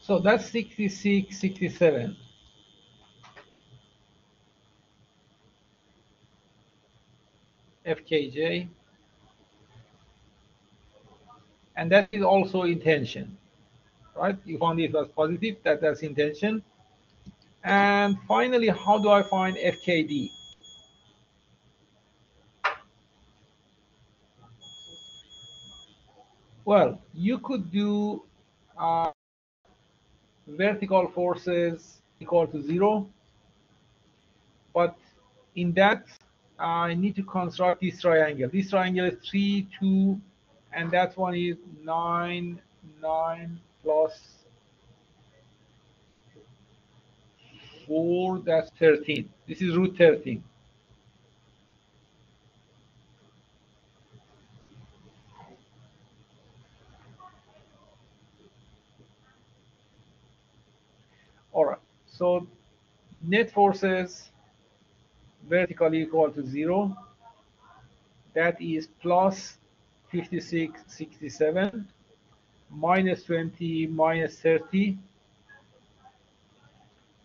So that's 66.67 Fkj, and that is also intention, right? You found it was positive, that's intention. And finally, how do I find Fkd? Well, you could do vertical forces equal to 0, but in that I need to construct this triangle. This triangle is 3, 2, and that one is 9, 9 plus 4, that's 13. This is root 13. All right, so net forces vertically equal to 0. That is plus 56.67 minus 20 minus 30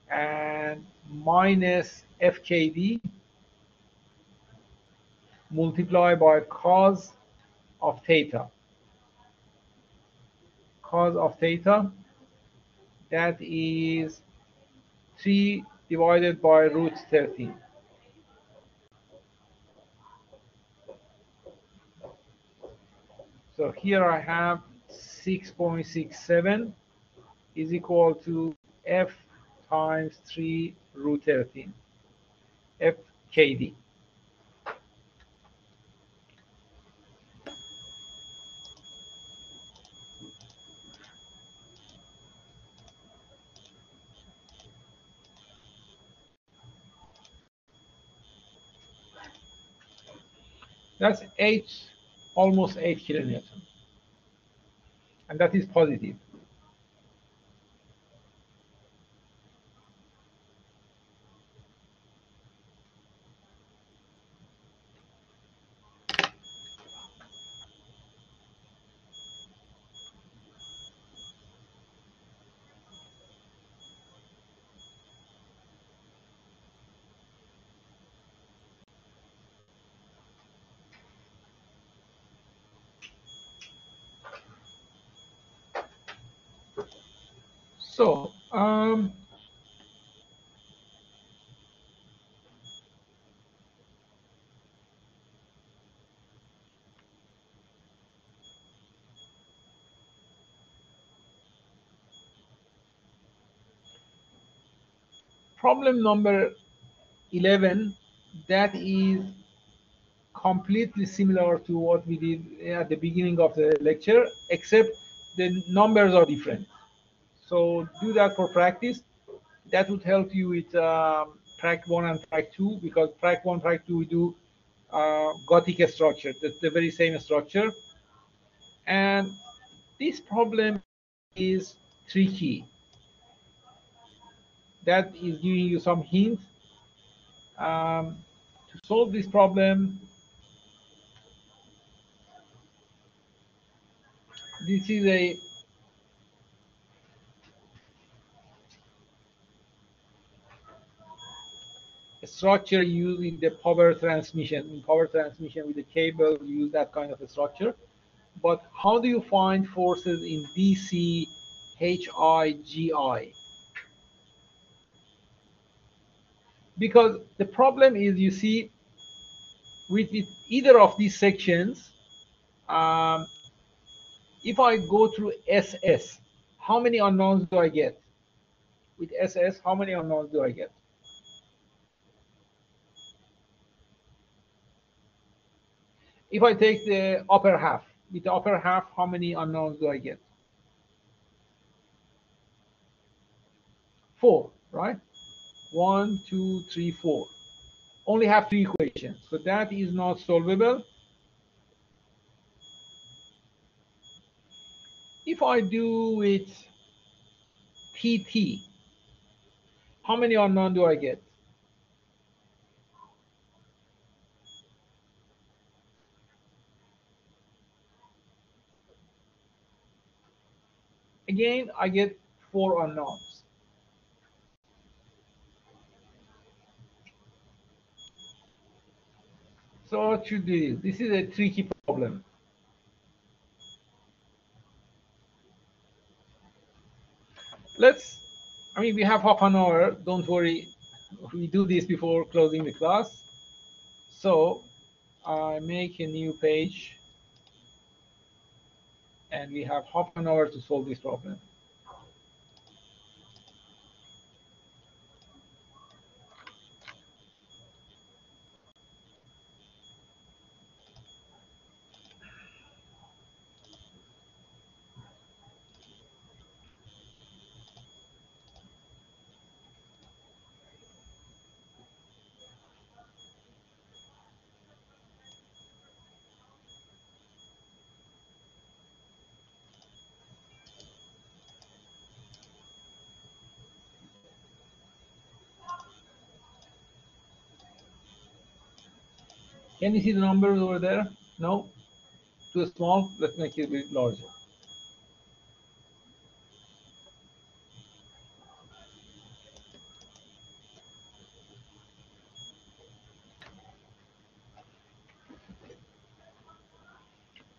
and minus FKD multiplied by cos of theta. Cos of theta, that is 3 divided by root 13. So here I have 6.67 is equal to F times 3 root 13, FKD. That's 8, almost 8 kilonewton, and that is positive. So, problem number 11, that is completely similar to what we did at the beginning of the lecture, except the numbers are different. So do that for practice. That would help you with track 1 and track 2, because track 1, track 2, we do Gothic structure. That's the very same structure. And this problem is tricky. That is giving you some hints. To solve this problem, this is a structure used in the power transmission. In power transmission with the cable, we use that kind of a structure. But how do you find forces in DC, HI, GI? Because the problem is, you see, with either of these sections, um, if I go through SS, how many unknowns do I get? With SS, how many unknowns do I get? If I take the upper half, with the upper half, how many unknowns do I get? 4, right? 1, 2, 3, 4. Only have 3 equations, so that is not solvable. If I do with TT, how many unknown do I get? Again, I get 4 unknowns. So what should we do? This is a tricky problem. I mean, we have half an hour. Don't worry. We do this before closing the class. So I make a new page, and we have half an hour to solve this problem. Can you see the numbers over there? No? Too small? Let's make it a bit larger.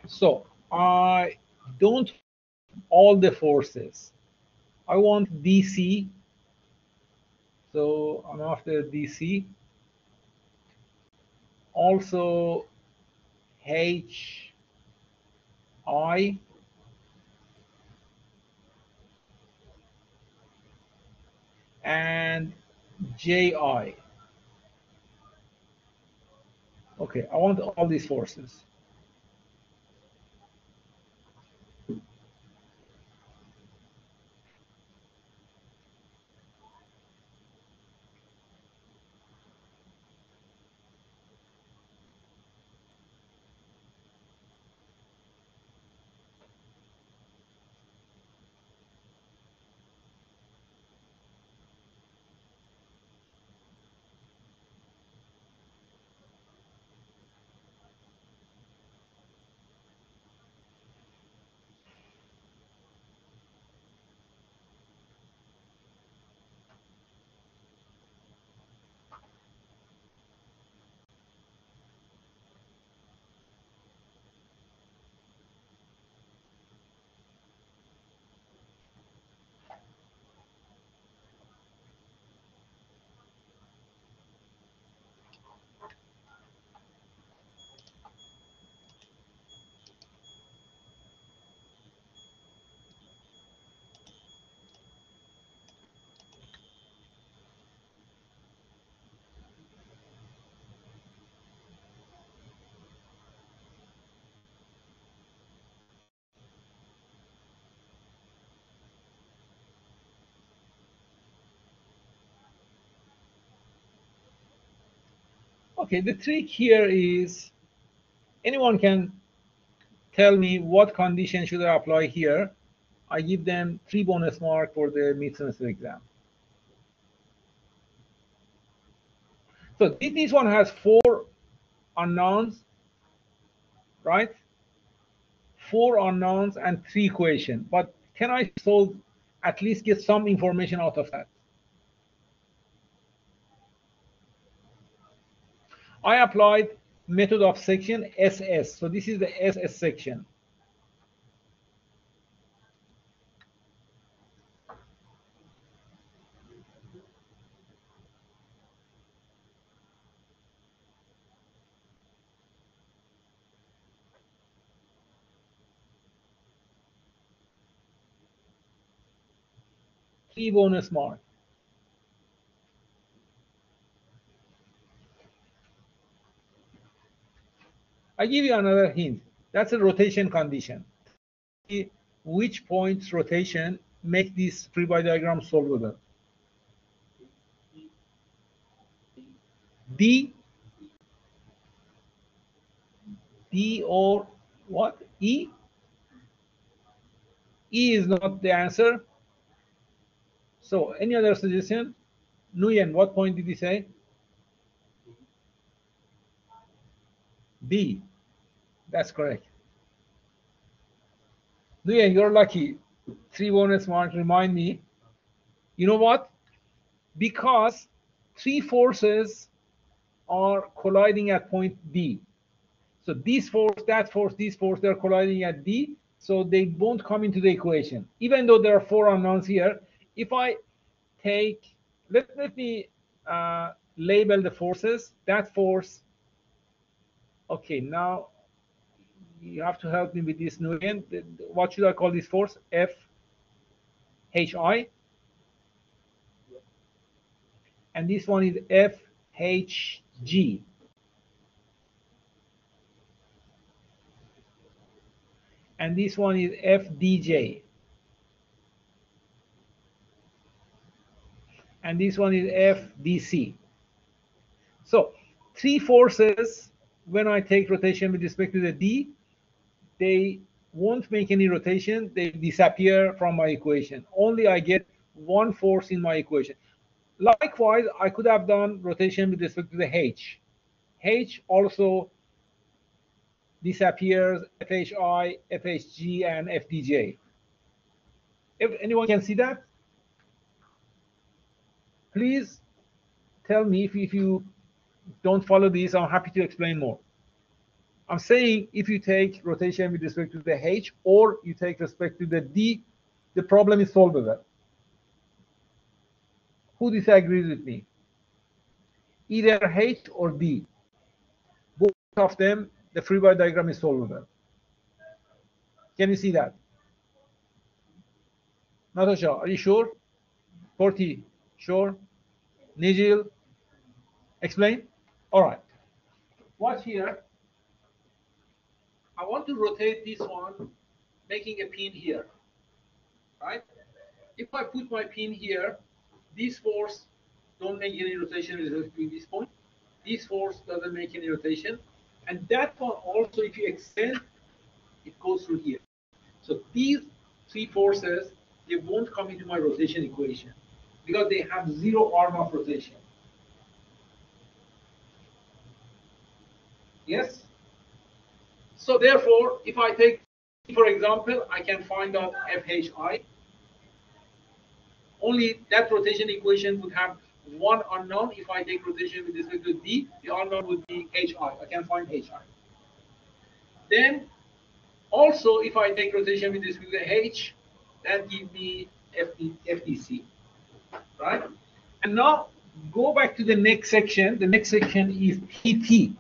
So I don't all the forces. I want DC. So I'm after DC. Also HI and JI. Okay, I want all these forces. Okay, the trick here is anyone can tell me what condition should I apply here. I give them 3 bonus mark for the mid-semester exam. So this one has 4 unknowns, right? 4 unknowns and 3 equations. But can I solve, at least get some information out of that? I applied method of section SS. So this is the SS section. Three bonus mark. I give you another hint. That's a rotation condition. Which points rotation make this free body diagram solvable? D, D or what? E? E is not the answer. So any other suggestion? Nguyen, what point did he say? D. That's correct. Nguyen, you're lucky. 3 bonus mark, remind me. You know what? Because 3 forces are colliding at point D. So this force, that force, this force, they're colliding at D, so they won't come into the equation. Even though there are 4 unknowns here, if I take, let me label the forces. That force, okay, now you have to help me with this, Nguyen. What should I call this force? F, H, I. And this one is F, H, G. And this one is FDJ. And this one is FDC. So 3 forces, when I take rotation with respect to the D, they won't make any rotation. They disappear from my equation. Only I get 1 force in my equation. Likewise, I could have done rotation with respect to the H. H also disappears, FHI, FHG, and FDJ. If anyone can see that, please tell me if you don't follow this. I'm happy to explain more. I'm saying if you take rotation with respect to the H or you take respect to the D, the problem is solvable. Who disagrees with me? Either H or D. Both of them, the free body diagram is solvable. Can you see that? Natasha, are you sure? Porti, sure? Nigel, explain? All right. Watch here. I want to rotate this one, making a pin here, right? If I put my pin here, this force don't make any rotation with respect to this point. This force doesn't make any rotation. And that one also, if you extend, it goes through here. So these 3 forces, they won't come into my rotation equation because they have 0 arm of rotation. Yes? So therefore, if I take, for example, I can find out FHI. Only that rotation equation would have 1 unknown. If I take rotation with respect to D, the unknown would be HI. I can find HI. Then also, if I take rotation with respect to H, that gives me FDC, right? And now go back to the next section. The next section is TT.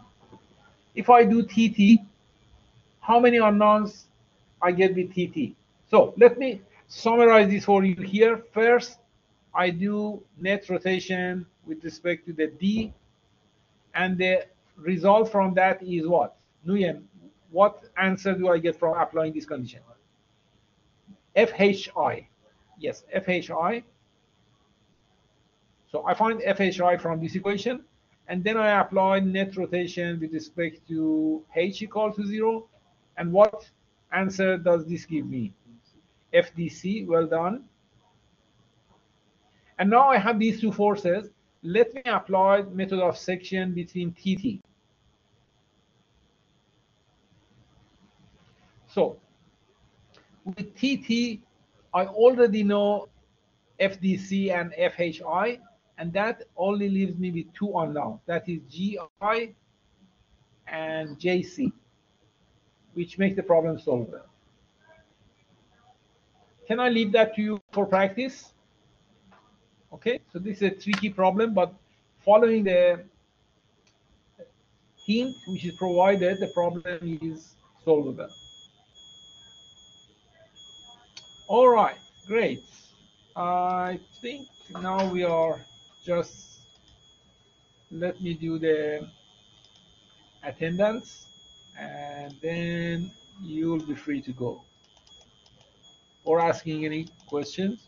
If I do TT, how many unknowns I get with TT? So let me summarize this for you here. First, I do net rotation with respect to the D, and the result from that is what? Nguyen, what answer do I get from applying this condition? FHI. Yes, FHI. So I find FHI from this equation, and then I apply net rotation with respect to h equal to 0. And what answer does this give me? FDC. Well done. And now I have these two forces. Let me apply method of section between TT. So with TT, I already know FDC and FHI, and that only leaves me with two unknowns. That is GI and JC, which makes the problem solvable. Can I leave that to you for practice? Okay, so this is a tricky problem, but following the hint which is provided, the problem is solvable. All right, great. I think now we are just, let me do the attendance, and then you'll be free to go or asking any questions.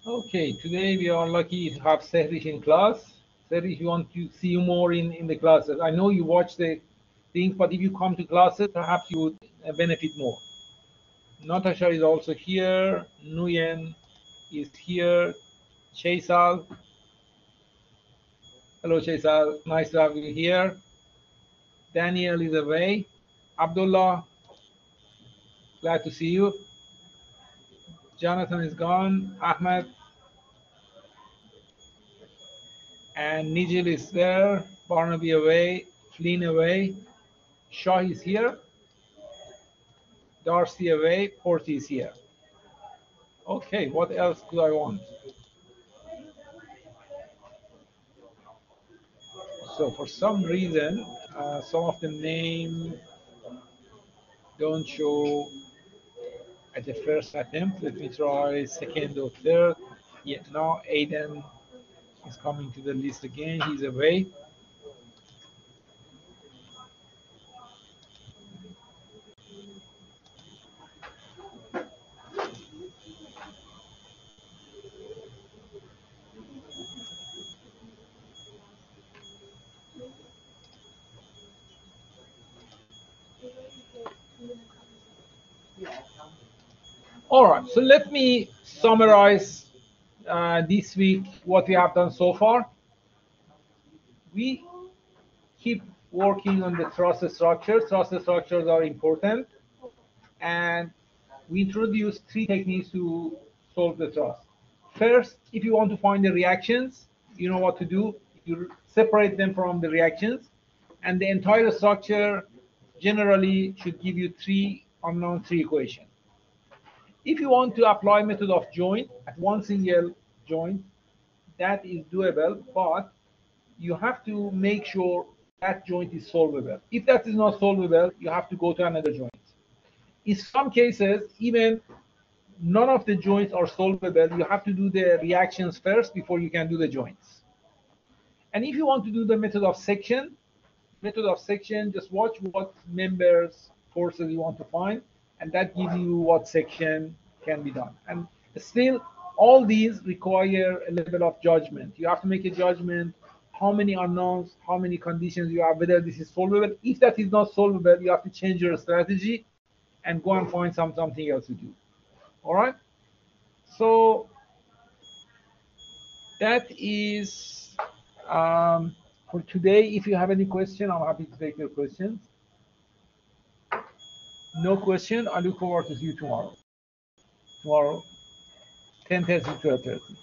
Okay, today we are lucky to have Sehrich in class. Sehrich, we want to see you more in the classes. I know you watch the things, but if you come to classes, perhaps you would benefit more. Natasha is also here. Nguyen is here. Chaisal. Hello, Chaisal. Nice to have you here. Daniel is away. Abdullah, glad to see you. Jonathan is gone. Ahmed and Nigel is there. Barnaby away. Flynn away. Shah is here. Darcy away. Porty is here. Okay, what else could I want? So for some reason, some of the names don't show at the first attempt. Let me try second or third. Yeah, now Aiden is coming to the list again. He's away. All right, so let me summarize this week what we have done so far. We keep working on the truss structures. Truss structures are important, and we introduce three techniques to solve the truss. First, if you want to find the reactions, you know what to do. You separate them from the reactions, and the entire structure generally should give you three unknown three equations. If you want to apply method of joint at one single joint, that is doable, but you have to make sure that joint is solvable. If that is not solvable, you have to go to another joint. In some cases, even none of the joints are solvable. You have to do the reactions first before you can do the joints. And if you want to do the method of section, just watch what members forces you want to find, and that gives you what section can be done. And still, all these require a level of judgment. You have to make a judgment how many unknowns, how many conditions you have, whether this is solvable. If that is not solvable, you have to change your strategy and go and find something else to do. All right. So that is for today. If you have any question, I'm happy to take your questions. No question. I look forward to see you tomorrow. Tomorrow, 10:30 to 12:30.